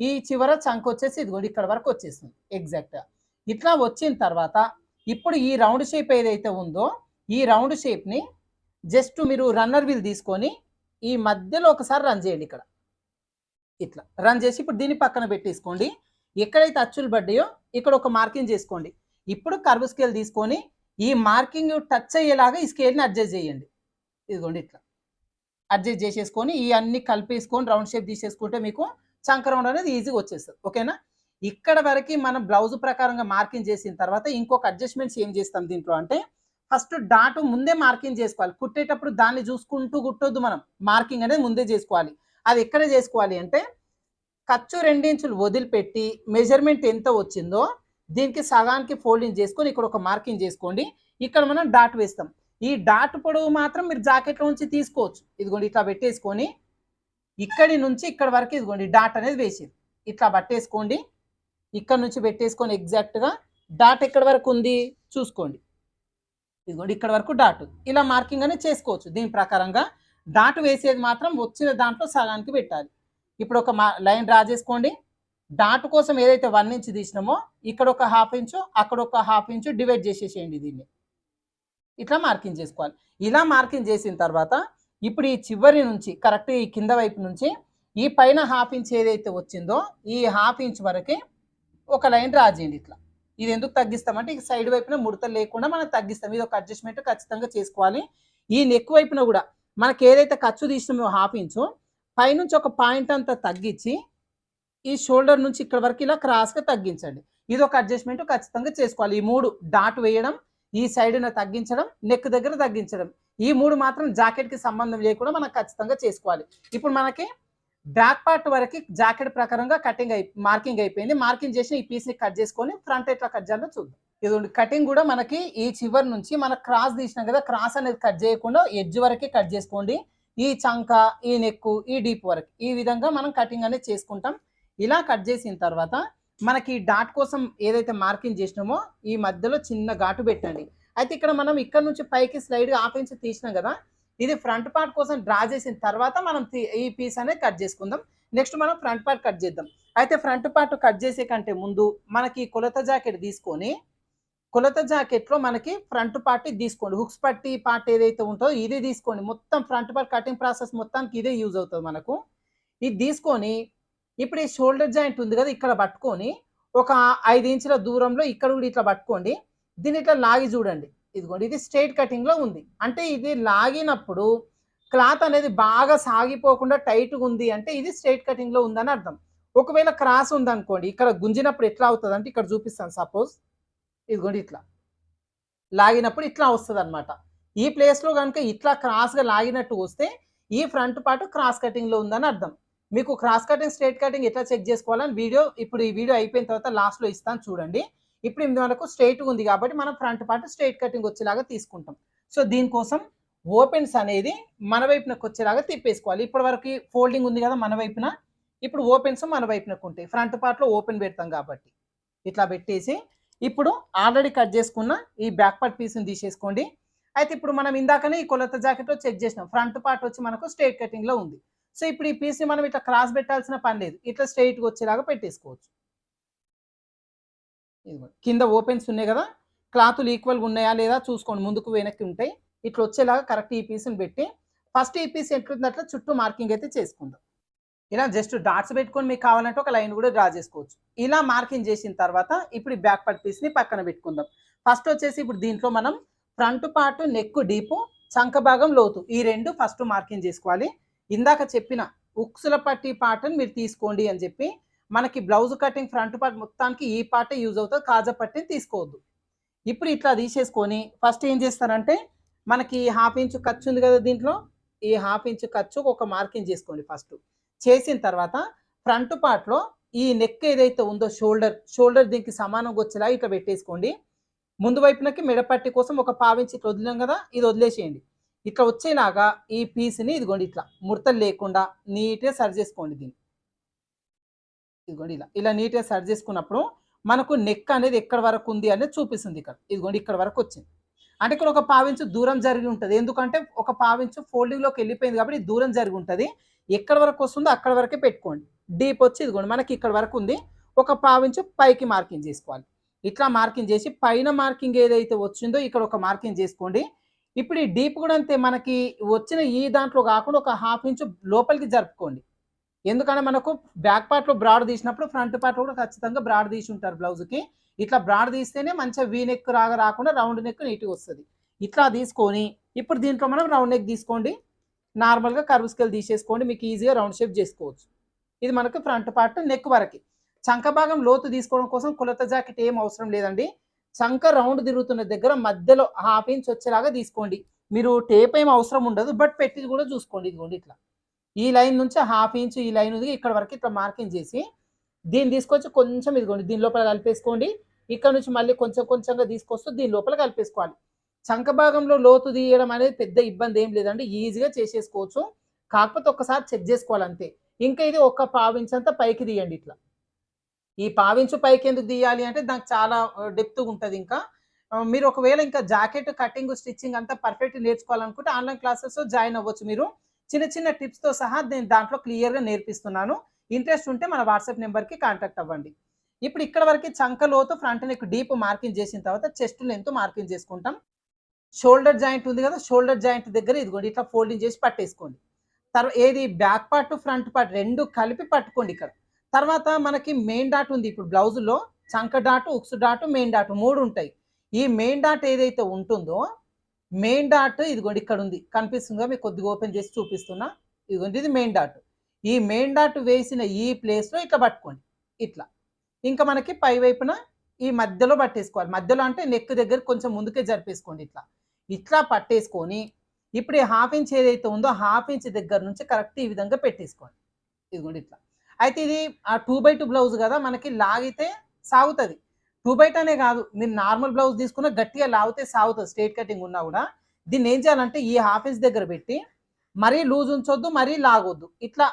ఈ చివర చంక వచ్చేసి ఇదిగోండి ఇక్కడ వరకు వచ్చేసింది ఎగ్జాక్ట్‌గా. ఇట్లా వచ్చిన తర్వాత ఇప్పుడు ఈ రౌండ్ షేప్ ఏదైతే ఉందో ఈ రౌండ్ షేప్‌ని జస్ట్ మీరు రన్నర్ వీల్ తీసుకొని ఈ మధ్యలో ఒకసారి రన్ చేయండి ఇక్కడ. ఇట్లా రన్ చేసి ఇప్పుడు దీన్ని పక్కన పెట్టేసుకోండి. ఎక్కడైతే అచ్చులు పడ్డాయో ఇక్కడ ఒక మార్కింగ్ చేసుకోండి. ఇప్పుడు కర్వ్ స్కేల్ తీసుకొని ఈ మార్కింగ్ టచ్ అయ్యేలాగా ఈ స్కేల్‌ని అడ్జస్ట్ చేయండి. ఇదిగోండి ఇట్లా. అడ్జస్ట్ చేసేసుకొని ఈ అన్ని కలిపేసుకొని రౌండ్ షేప్ తీసేసుకుంటే మీకు చంక రౌండ్ అనేది ఈజీగా వచ్చేస్తుంది. ఓకేనా? ఇక్కడ వరకు మనం బ్లౌజ్ ప్రకారంగా మార్కింగ్ చేసిన తర్వాత ఇంకొక అడ్జస్ట్మెంట్స్ ఏం చేస్తాం దీంట్లో అంటే ఫస్ట్ డాట్ ముందే మార్కింగ్ చేసుకోవాలి. కుట్టేటప్పుడు దాన్ని చూసుకుంటూ కుట్టొద్దు మనం. మార్కింగ్ అనేది ముందే చేసుకోవాలి. అది ఎక్కడ చేసుకోవాలి అంటే ఖర్చు 2 ఇంచులు వదిలిపెట్టి మెజర్మెంట్ ఎంత వచ్చిందో దీనికి సగానికి ఫోల్డింగ్ చేసుకొని ఇక్కడ ఒక మార్కింగ్ చేసుకోండి. ఇక్కడ మనం డాట్ వేస్తాం. ఈ డాట్ పొడవు మాత్రం మీరు జాకెట్లో నుంచి తీసుకోవచ్చు. ఇదిగోండి ఇట్లా పెట్టేసుకొని ఇక్కడి నుంచి ఇక్కడ వరకు ఇదిగోండి డాట్ అనేది వేసేది. ఇట్లా పట్టేసుకోండి. ఇక్కడ నుంచి పెట్టేసుకొని ఎగ్జాక్ట్‌గా డాట్ ఎక్కడి వరకు ఉంది చూసుకోండి. ఇదిగోండి ఇక్కడ వరకు డాట్. ఇలా మార్కింగ్ అనేది చేసుకోవచ్చు. దీని ప్రకారంగా డాట్ వేసేది మాత్రం వచ్చిన దాంట్లో సగానికి పెట్టాలి. ఇప్పుడు ఒక లైన్ డ్రా చేసుకోండి. డాట్ కోసం ఏదైతే 1 ఇంచ్ తీసినామో ఇక్కడ ఒక 1/2 ఇంచు అక్కడ ఒక 1/2 ఇంచు డివైడ్ చేసేసేయండి దీన్ని. ఇట్లా మార్కింగ్ చేసుకోవాలి. ఇలా మార్కింగ్ చేసిన తర్వాత ఇప్పుడు ఈ చివరి నుంచి కరెక్ట్ ఈ కింద వైపు నుంచి ఈ పైన 1/2 ఇంచ్ ఏదైతే వచ్చిందో ఈ 1/2 ఇంచ్ వరకే ఒక లైన్ డ్రా చేయండి ఇట్లా. ఇది ఎందుకు తగ్గిస్తామంటే ఈ సైడ్ వైపున ముడతలు లేకుండా మనం తగ్గిస్తాం. ఇది ఒక అడ్జస్ట్మెంట్ ఖచ్చితంగా చేసుకోవాలి. ఈ నెక్ వైపున కూడా మనకి ఏదైతే ఖర్చు తీసినామో 1/2 ఇంచు పైనుంచి ఒక పాయింట్ అంతా తగ్గించి ఈ షోల్డర్ నుంచి ఇక్కడ వరకు ఇలా క్రాస్గా తగ్గించండి. ఇది ఒక అడ్జస్ట్మెంట్ ఖచ్చితంగా చేసుకోవాలి. ఈ 3 డాట్ వేయడం, ఈ సైడ్న తగ్గించడం, నెక్ దగ్గర తగ్గించడం, ఈ 3 మాత్రం జాకెట్కి సంబంధం లేకుండా మనం ఖచ్చితంగా చేసుకోవాలి. ఇప్పుడు మనకి బ్యాక్ పార్ట్ వరకు జాకెట్ ప్రకారంగా కటింగ్ మార్కింగ్ అయిపోయింది. మార్కింగ్ చేసిన ఈ పీస్ని కట్ చేసుకొని ఫ్రంట్ ఎట్లా కట్ చేయాలో చూద్దాం. ఇది కటింగ్ కూడా మనకి ఈ చివరి నుంచి మన క్రాస్ తీసినాం కదా, క్రాస్ అనేది కట్ చేయకుండా ఎడ్జ్ వరకే కట్ చేసుకోండి. ఈ చంక, ఈ నెక్, ఈ డీప్ వరకు ఈ విధంగా మనం కటింగ్ అనేది చేసుకుంటాం. ఇలా కట్ చేసిన తర్వాత మనకి డాట్ కోసం ఏదైతే మార్కింగ్ చేసినామో ఈ మధ్యలో చిన్న ఘాటు పెట్టండి. అయితే ఇక్కడ మనం ఇక్కడ నుంచి పైకి స్లైడ్గా 1/2 ఇంచ్ తీసినాం కదా, ఇది ఫ్రంట్ పార్ట్ కోసం డ్రా చేసిన తర్వాత మనం ఈ పీస్ అనేది కట్ చేసుకుందాం. నెక్స్ట్ మనం ఫ్రంట్ పార్ట్ కట్ చేద్దాం. అయితే ఫ్రంట్ పార్ట్ కట్ చేసే కంటే ముందు మనకి కొలత జాకెట్ తీసుకొని కొలత జాకెట్లో మనకి ఫ్రంట్ పార్ట్ తీసుకోండి. హుక్స్ పట్టి పార్ట్ ఏదైతే ఉంటుందో ఇది తీసుకోండి. మొత్తం ఫ్రంట్ పార్ట్ కటింగ్ ప్రాసెస్ మొత్తానికి ఇదే యూజ్ అవుతుంది మనకు. ఇది తీసుకొని ఇప్పుడు ఈ షోల్డర్ జాయింట్ ఉంది కదా, ఇక్కడ పట్టుకొని ఒక 5 ఇంచుల దూరంలో ఇక్కడ కూడా ఇట్లా పట్టుకోండి. దీన్ని ఇట్లా లాగి చూడండి. ఇదిగోండి ఇది స్ట్రైట్ కటింగ్లో ఉంది. అంటే ఇది లాగినప్పుడు క్లాత్ అనేది బాగా సాగిపోకుండా టైట్గా ఉంది అంటే ఇది స్ట్రైట్ కటింగ్లో ఉందని అర్థం. ఒకవేళ క్రాస్ ఉందనుకోండి, ఇక్కడ గుంజినప్పుడు ఎట్లా అవుతుంది అంటే ఇక్కడ చూపిస్తాను. సపోజ్ ఇదిగోండి ఇట్లా లాగినప్పుడు ఇట్లా వస్తుంది అనమాట. ఈ ప్లేస్లో కనుక ఇట్లా క్రాస్గా లాగినట్టు వస్తే ఈ ఫ్రంట్ పార్ట్ క్రాస్ కటింగ్లో ఉందని అర్థం. మీకు క్రాస్ కటింగ్ స్ట్రైట్ కటింగ్ ఎట్లా చెక్ చేసుకోవాలని ఇప్పుడు ఈ వీడియో అయిపోయిన తర్వాత లాస్ట్లో ఇస్తాను చూడండి. ఇప్పుడు ఇది మనకు స్ట్రైట్గా ఉంది కాబట్టి మనం ఫ్రంట్ పార్ట్ స్ట్రైట్ కటింగ్ వచ్చేలాగా తీసుకుంటాం. సో దీనికోసం ఓపెన్స్ అనేది మన వైపునకు వచ్చేలాగా తిప్పేసుకోవాలి. ఇప్పటి వరకు ఫోల్డింగ్ ఉంది కదా మన వైపున, ఇప్పుడు ఓపెన్స్ మన వైపునకు ఉంటాయి. ఫ్రంట్ పార్ట్లో ఓపెన్ పెడతాం కాబట్టి ఇట్లా పెట్టేసి ఇప్పుడు ఆల్రెడీ కట్ చేసుకున్న ఈ బ్యాక్ పార్ట్ పీస్ని తీసేసుకోండి. అయితే ఇప్పుడు మనం ఇందాకనే ఈ కొలత జాకెట్లో చెక్ చేసినాం. ఫ్రంట్ పార్ట్ వచ్చి మనకు స్ట్రైట్ కటింగ్లో ఉంది. సో ఇప్పుడు ఈ పీస్ని మనం ఇట్లా క్రాస్ పెట్టాల్సిన పని లేదు. ఇట్లా స్ట్రైట్గా వచ్చేలాగా పెట్టేసుకోవచ్చు. కింద ఓపెన్స్ ఉన్నాయి కదా, క్లాతులు ఈక్వల్గా ఉన్నాయా లేదా చూసుకోండి. ముందుకు వెనక్కి ఉంటాయి. ఇట్లా వచ్చేలాగా కరెక్ట్ ఈ పీస్ని పెట్టి ఫస్ట్ ఈ పీస్ ఎట్లుందట్లా చుట్టూ మార్కింగ్ అయితే చేసుకుందాం. ఇలా జస్ట్ డాట్స్ పెట్టుకొని మీకు కావాలంటే ఒక లైన్ కూడా డ్రా చేసుకోవచ్చు. ఇలా మార్కింగ్ చేసిన తర్వాత ఇప్పుడు ఈ బ్యాక్ పార్ట్ పీస్ని పక్కన పెట్టుకుందాం. ఫస్ట్ వచ్చేసి ఇప్పుడు దీంట్లో మనం ఫ్రంట్ పార్ట్, నెక్ డీపు, చంక భాగం లోతు ఈ 2 ఫస్ట్ మార్కింగ్ చేసుకోవాలి. ఇందాక చెప్పిన ఉక్సుల పట్టి పార్ట్ని మీరు తీసుకోండి అని చెప్పి మనకి బ్లౌజ్ కటింగ్ ఫ్రంట్ పార్ట్ మొత్తానికి ఈ పార్టే యూజ్ అవుతుంది. కాజా పట్టిని తీసుకోవద్దు. ఇప్పుడు ఇట్లా తీసేసుకొని ఫస్ట్ ఏం చేస్తారంటే మనకి 1/2 ఇంచ్ ఖర్చు ఉంది కదా, దీంట్లో ఈ 1/2 ఇంచ్ ఖర్చు ఒక మార్కింగ్ చేసుకోండి. ఫస్ట్ చేసిన తర్వాత ఫ్రంట్ పార్ట్లో ఈ నెక్ ఏదైతే ఉందో షోల్డర్ దీనికి సమానంగా వచ్చేలా ఇట్లా పెట్టేసుకోండి. ముందు వైపునకి మెడపట్టి కోసం ఒక 1/2 ఇంచ్ ఇట్లా వదిలాం కదా, ఇది వదిలేసేయండి. ఇట్లా వచ్చేలాగా ఈ పీస్ని ఇదిగోండి ఇట్లా ముడతలు లేకుండా నీట్గా సరి చేసుకోండి. దీన్ని ఇదిగోండి ఇలా నీట్గా సరి చేసుకున్నప్పుడు మనకు నెక్ అనేది ఎక్కడ వరకు ఉంది అనేది చూపిస్తుంది. ఇక్కడ ఇదిగోండి ఇక్కడ వరకు వచ్చింది అంటే ఇక్కడ ఒక 1/2 ఇంచ్ దూరం జరిగి ఉంటుంది. ఎందుకంటే ఒక 1/2 ఇంచ్ ఫోల్డింగ్లోకి వెళ్ళిపోయింది కాబట్టి దూరం జరిగి ఉంటుంది. ఎక్కడ వరకు వస్తుందో అక్కడ వరకే పెట్టుకోండి. డీప్ వచ్చి ఇదిగోండి మనకి ఇక్కడ వరకు ఉంది. ఒక పావించు పైకి మార్కింగ్ చేసుకోవాలి. ఇట్లా మార్కింగ్ చేసి పైన మార్కింగ్ ఏదైతే వచ్చిందో ఇక్కడ ఒక మార్కింగ్ చేసుకోండి. ఇప్పుడు ఈ డీప్ కూడా అంతే, మనకి వచ్చిన ఈ దాంట్లో కాకుండా ఒక హాఫ్ ఇంచు లోపలికి జరుపుకోండి. ఎందుకంటే మనకు బ్యాక్ పార్ట్లో బ్రాడ్ తీసినప్పుడు ఫ్రంట్ పార్ట్లో కూడా ఖచ్చితంగా బ్రాడ్ తీసి ఉంటారు బ్లౌజ్కి. ఇట్లా బ్రాడ్ తీస్తేనే మంచిగా వీ నెక్ రాకుండా రౌండ్ నెక్ నీట్గా వస్తుంది. ఇట్లా తీసుకొని ఇప్పుడు దీంట్లో మనం రౌండ్ నెక్ తీసుకోండి. నార్మల్గా కర్వ్ స్కేల్ తీసేసుకోండి, మీకు ఈజీగా రౌండ్ షేప్ చేసుకోవచ్చు. ఇది మనకు ఫ్రంట్ పార్ట్ నెక్ వరకు. చంక భాగం లోతు తీసుకోవడం కోసం కొలత జాకెట్ ఏం అవసరం లేదండి. చంక రౌండ్ తిరుగుతున్న దగ్గర మధ్యలో హాఫ్ ఇంచ్ వచ్చేలాగా తీసుకోండి. మీరు టేప్ ఏం అవసరం ఉండదు, బట్ పెట్టి కూడా చూసుకోండి. ఇదిగోండి ఇట్లా ఈ లైన్ నుంచి హాఫ్ ఇంచ్ ఈ లైన్ ఉంది ఇక్కడ వరకు ఇట్లా మార్కింగ్ చేసి దీన్ని తీసుకొచ్చి కొంచెం ఇదిగోండి దీని లోపల కలిపేసుకోండి. ఇక్కడ నుంచి మళ్ళీ కొంచెం కొంచెంగా తీసుకొస్తూ దీని లోపల కలిపేసుకోవాలి. చంక భాగంలో లోతు తీయడం అనేది పెద్ద ఇబ్బంది ఏం లేదండి, ఈజీగా చేసేసుకోవచ్చు. కాకపోతే ఒక్కసారి చెక్ చేసుకోవాలి అంతే. ఇంకా ఇది ఒక పావించ్ అంతా పైకి తీయండి. ఇట్లా ఈ పావించు పైకి ఎందుకు తీయాలి అంటే దానికి చాలా డెప్త్గా ఉంటుంది. ఇంకా మీరు ఒకవేళ ఇంకా జాకెట్ కటింగ్ స్టిచ్చింగ్ అంతా పర్ఫెక్ట్ నేర్చుకోవాలనుకుంటే ఆన్లైన్ క్లాసెస్ జాయిన్ అవ్వచ్చు. మీరు చిన్న చిన్న టిప్స్తో సహా నేను దాంట్లో క్లియర్గా నేర్పిస్తున్నాను. ఇంట్రెస్ట్ ఉంటే మన వాట్సాప్ నెంబర్కి కాంటాక్ట్ అవ్వండి. ఇప్పుడు ఇక్కడ వరకు చంక లోతు ఫ్రంట్ నెక్ డీప్ మార్కింగ్ చేసిన తర్వాత చెస్ట్ లెంత్ మార్కింగ్ చేసుకుంటాం. షోల్డర్ జాయింట్ ఉంది కదా, షోల్డర్ జాయింట్ దగ్గర ఇదిగోండి ఇట్లా ఫోల్డింగ్ చేసి పట్టేసుకోండి. ఏది బ్యాక్ పార్ట్ ఫ్రంట్ పార్ట్ రెండు కలిపి పట్టుకోండి ఇక్కడ. తర్వాత మనకి మెయిన్ డాట్ ఉంది ఇప్పుడు బ్లౌజులో, చంక డాటు ఉక్సు డాటు మెయిన్ డాటు 3 ఉంటాయి. ఈ మెయిన్ డాట్ ఏదైతే ఉంటుందో మెయిన్ డాట్ ఇదిగోండి ఇక్కడ ఉంది, కనిపిస్తుందిగా, మీకు కొద్దిగా ఓపెన్ చేసి చూపిస్తున్నా. ఇదిగోండి ఇది మెయిన్ డాట్. ఈ మెయిన్ డాట్ వేసిన ఈ ప్లేస్లో ఇట్లా పట్టుకోండి. ఇట్లా ఇంకా మనకి పై వైపున ఈ మధ్యలో పట్టేసుకోవాలి. మధ్యలో అంటే నెక్ దగ్గర కొంచెం ముందుకే జరిపేసుకోండి. ఇట్లా ఇట్లా పట్టేసుకొని ఇప్పుడు ఈ హాఫ్ ఇంచ్ ఏదైతే ఉందో హాఫ్ ఇంచ్ దగ్గర నుంచి కరెక్ట్ ఈ విధంగా పెట్టేసుకోండి. ఇదిగోండి ఇట్లా. అయితే ఇది ఆ 2x2 బ్లౌజ్ కదా, మనకి లాగితే సాగుతుంది. 2x2 అనే కాదు, మీరు నార్మల్ బ్లౌజ్ తీసుకున్న గట్టిగా లాగితే సాగుతుంది, స్ట్రేట్ కటింగ్ ఉన్నా కూడా. దీన్ని ఏం చేయాలంటే ఈ హాఫ్ ఇంచ్ దగ్గర పెట్టి మరీ లూజ్ ఉంచొద్దు, మరీ లాగొద్దు. ఇట్లా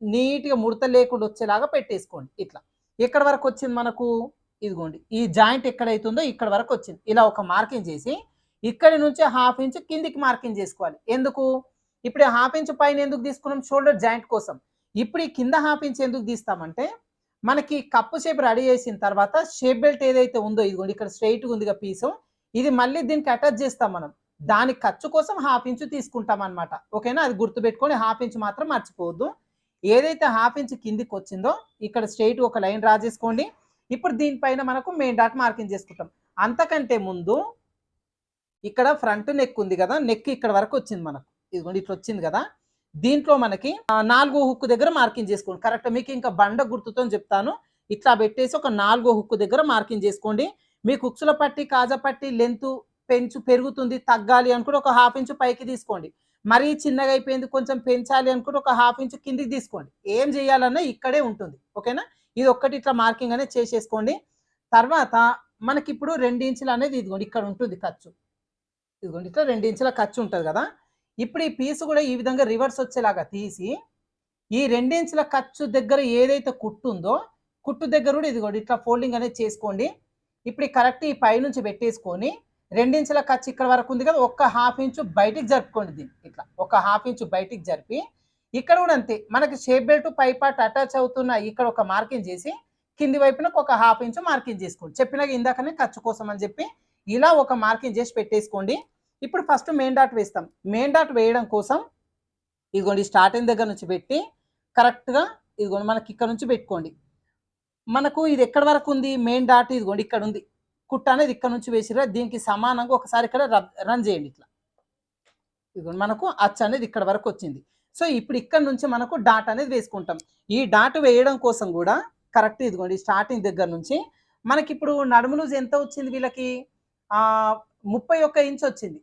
నీట్గా ముడత లేకుండా వచ్చేలాగా పెట్టేసుకోండి. ఇట్లా ఎక్కడ వరకు వచ్చింది మనకు, ఇదిగోండి ఈ జాయింట్ ఎక్కడైతుందో ఇక్కడ వరకు వచ్చింది. ఇలా ఒక మార్కింగ్ చేసి ఇక్కడి నుంచి హాఫ్ ఇంచ్ కిందికి మార్కింగ్ చేసుకోవాలి. ఎందుకు, ఇప్పుడు హాఫ్ ఇంచ్ పైన ఎందుకు తీసుకున్నాం, షోల్డర్ జాయింట్ కోసం. ఇప్పుడు ఈ కింద హాఫ్ ఇంచ్ ఎందుకు తీస్తామంటే మనకి కప్పు షేప్ రెడీ చేసిన తర్వాత షేప్ బెల్ట్ ఏదైతే ఉందో ఇదిగోండి ఇక్కడ స్ట్రైట్గా ఉందిగా పీసు, ఇది మళ్ళీ దీనికి అటాచ్ చేస్తాం మనం. దాని ఖర్చు కోసం హాఫ్ ఇంచ్ తీసుకుంటాం అనమాట. ఓకేనా, అది గుర్తుపెట్టుకొని హాఫ్ ఇంచ్ మాత్రం మర్చిపోవద్దు. ఏదైతే హాఫ్ ఇంచ్ కిందికి వచ్చిందో ఇక్కడ స్ట్రైట్ ఒక లైన్ డ్రా చేసుకోండి. ఇప్పుడు దీనిపైన మనకు మెయిన్ డాట్ మార్కింగ్ చేసుకుంటాం. అంతకంటే ముందు ఇక్కడ ఫ్రంట్ నెక్ ఉంది కదా, నెక్ ఇక్కడ వరకు వచ్చింది మనకు, ఇదిగోండి ఇట్లా వచ్చింది కదా. దీంట్లో మనకి 4 హుక్ దగ్గర మార్కింగ్ చేసుకోండి. కరెక్ట్, మీకు ఇంకా బండ గుర్తుతో చెప్తాను. ఇట్లా పెట్టేసి ఒక 4 హుక్ దగ్గర మార్కింగ్ చేసుకోండి. మీకు హుక్స్ల పట్టి కాజా పట్టి లెంత్ పెరుగుతుంది తగ్గాలి అనుకుంటే ఒక హాఫ్ ఇంచ్ పైకి తీసుకోండి. మరీ చిన్నగా అయిపోయింది కొంచెం పెంచాలి అనుకుంటే ఒక హాఫ్ ఇంచ్ కిందికి తీసుకోండి. ఏం చేయాలన్నా ఇక్కడే ఉంటుంది. ఓకేనా, ఇది ఒక్కటి ఇట్లా మార్కింగ్ అనేది చేసేసుకోండి. తర్వాత మనకి ఇప్పుడు 2 ఇంచులు అనేది ఇదిగోండి ఇక్కడ ఉంటుంది ఖర్చు. ఇదిగోండి ఇట్లా 2 ఇంచుల ఖర్చు ఉంటుంది కదా. ఇప్పుడు ఈ పీస్ కూడా ఈ విధంగా రివర్స్ వచ్చేలాగా తీసి ఈ 2 ఇంచుల ఖర్చు దగ్గర ఏదైతే కుట్టు ఉందో కుట్టు దగ్గర కూడా ఇదిగోండి ఇట్లా ఫోల్డింగ్ అనేది చేసుకోండి. ఇప్పుడు కరెక్ట్ ఈ పై నుంచి పెట్టేసుకొని 2 ఇంచుల ఖర్చు ఇక్కడ వరకు ఉంది కదా, ఒక హాఫ్ ఇంచు బయటికి జరుపుకోండి. దీన్ని ఇట్లా ఒక హాఫ్ ఇంచు బయటికి జరిపి ఇక్కడ కూడా అంతే, మనకి షేప్ బెల్ట్ పై పార్ట్ అటాచ్ అవుతున్న ఇక్కడ ఒక మార్కింగ్ చేసి కింది వైపున ఒక హాఫ్ ఇంచు మార్కింగ్ చేసుకోండి. చెప్పినాక ఇందాకనే ఖర్చు కోసం అని చెప్పి ఇలా ఒక మార్కింగ్ చేసి పెట్టేసుకోండి. ఇప్పుడు ఫస్ట్ మెయిన్ డాట్ వేస్తాం. మెయిన్ డాట్ వేయడం కోసం ఇదిగోండి స్టార్టింగ్ దగ్గర నుంచి పెట్టి కరెక్ట్గా ఇదిగోండి మనకి ఇక్కడ నుంచి పెట్టుకోండి. మనకు ఇది ఎక్కడ వరకు ఉంది మెయిన్ డాట్, ఇదిగోండి ఇక్కడ ఉంది. కుట్ట అనేది ఇక్కడ నుంచి వేసిరా, దీనికి సమానంగా ఒకసారి ఇక్కడ రన్ చేయండి. ఇట్లా ఇదిగోండి మనకు అచ్చ అనేది ఇక్కడ వరకు వచ్చింది. సో ఇప్పుడు ఇక్కడ నుంచి మనకు డాట్ అనేది వేసుకుంటాం. ఈ డాట్ వేయడం కోసం కూడా కరెక్ట్ ఇదిగోండి స్టార్టింగ్ దగ్గర నుంచి మనకి ఇప్పుడు నడుము లూజ్ ఎంత వచ్చింది వీళ్ళకి, 31 ఇంచ్ వచ్చింది.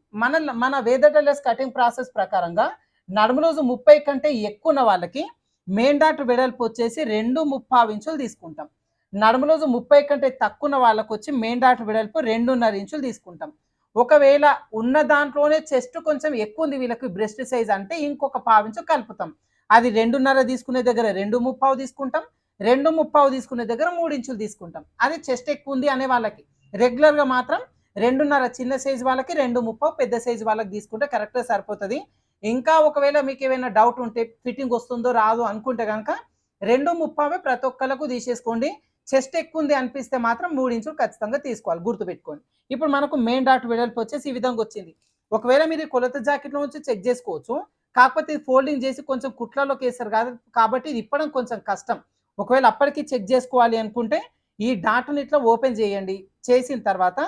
మన వేద టైలర్స్ కటింగ్ ప్రాసెస్ ప్రకారంగా నడుము లూజ్ 30 కంటే ఎక్కువ ఉన్న వాళ్ళకి మెయిన్ డాట్ వెడల్పు వచ్చేసి 2.5 ఇంచులు తీసుకుంటాం. నడుము లూజ్ 30 కంటే తక్కువ ఉన్న వాళ్ళకి వచ్చి మెయిన్ డాట్ వెడల్పు 2.5 ఇంచులు తీసుకుంటాం. ఒకవేళ ఉన్న దాంట్లోనే చెస్ట్ కొంచెం ఎక్కువ ఉంది వీళ్ళకి బ్రెస్ట్ సైజ్ అంటే ఇంకొక 1/4 ఇంచు కలుపుతాం. అది 2.5 తీసుకునే దగ్గర 2.5 తీసుకుంటాం, 2.5 తీసుకునే దగ్గర 3 ఇంచులు తీసుకుంటాం. అది చెస్ట్ ఎక్కువ ఉంది అనే వాళ్ళకి. రెగ్యులర్గా మాత్రం 2.5 చిన్న సైజు వాళ్ళకి, 2.5 పెద్ద సైజు వాళ్ళకి తీసుకుంటే కరెక్ట్గా సరిపోతుంది. ఇంకా ఒకవేళ మీకు ఏమైనా డౌట్ ఉంటే ఫిట్టింగ్ వస్తుందో రాదో అనుకుంటే కనుక 2.5 ప్రతి ఒక్కళ్ళకు తీసేసుకోండి. చెస్ట్ ఎక్కువ ఉంది అనిపిస్తే మాత్రం 3 ఇంచులు ఖచ్చితంగా తీసుకోవాలి, గుర్తుపెట్టుకోండి. ఇప్పుడు మనకు మెయిన్ డాట్ వెడల్పు వచ్చేసి ఈ విధంగా వచ్చింది. ఒకవేళ మీరు కొలత జాకెట్లో నుంచి చెక్ చేసుకోవచ్చు. కాకపోతే ఇది ఫోల్డింగ్ చేసి కొంచెం కుట్లలోకి వేస్తారు కాదు, కాబట్టి ఇది ఇప్పడం కొంచెం కష్టం. ఒకవేళ అప్పటికి చెక్ చేసుకోవాలి అనుకుంటే ఈ డాట్‌ని ఇట్లా ఓపెన్ చేయండి. చేసిన తర్వాత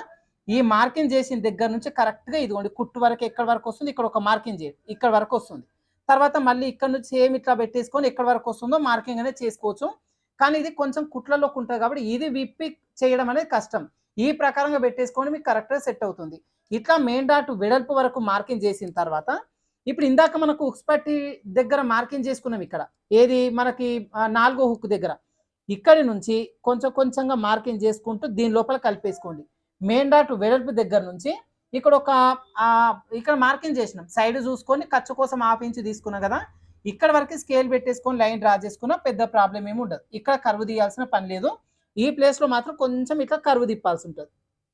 ఈ మార్కింగ్ చేసిన దగ్గర నుంచి కరెక్ట్‌గా ఇదిగోండి కుట్టు వరకు ఎక్కడి వరకు వస్తుంది, ఇక్కడ ఒక మార్కింగ్ చేయండి. ఇక్కడ వరకు వస్తుంది. తర్వాత మళ్ళీ ఇక్కడ నుంచి సేమ్ ఇట్లా పెట్టేసుకొని ఎక్కడి వరకు వస్తుందో మార్కింగ్ అనేది చేసుకోవచ్చు. కానీ ఇది కొంచెం కుట్లలోకి ఉంటుంది కాబట్టి ఇది విప్పి చేయడం అనేది కష్టం. ఈ ప్రకారంగా పెట్టేసుకొని మీకు కరెక్ట్‌గా సెట్ అవుతుంది. ఇట్లా మెయిన్ డాట్ వెడల్పు వరకు మార్కింగ్ చేసిన తర్వాత ఇప్పుడు ఇందాక మనకు హుక్స్ పట్టి దగ్గర మార్కింగ్ చేసుకున్నాం ఇక్కడ. ఏది మనకి 4 హుక్ దగ్గర. ఇక్కడి నుంచి కొంచెం కొంచెంగా మార్కింగ్ చేసుకుంటూ దీని లోపల కలిపేసుకోండి. మెయిన్ డాట్ వెడల్పు దగ్గర నుంచి ఇక్కడ ఒక ఇక్కడ మార్కింగ్ చేసినాం. సైడ్ చూసుకొని ఖర్చు కోసం 1/2 ఇంచ్ తీసుకున్నాం కదా! ఇక్కడ వరకు స్కేల్ పెట్టేసుకొని లైన్ డ్రా చేసుకున్నా పెద్ద ప్రాబ్లమ్ ఏమి ఉండదు. ఇక్కడ కర్వ్ తీయాల్సిన పని లేదు. ఈ ప్లేస్‌లో మాత్రం కొంచెం ఇట్లా కర్వ్ తిప్పాల్సి ఉంటుంది.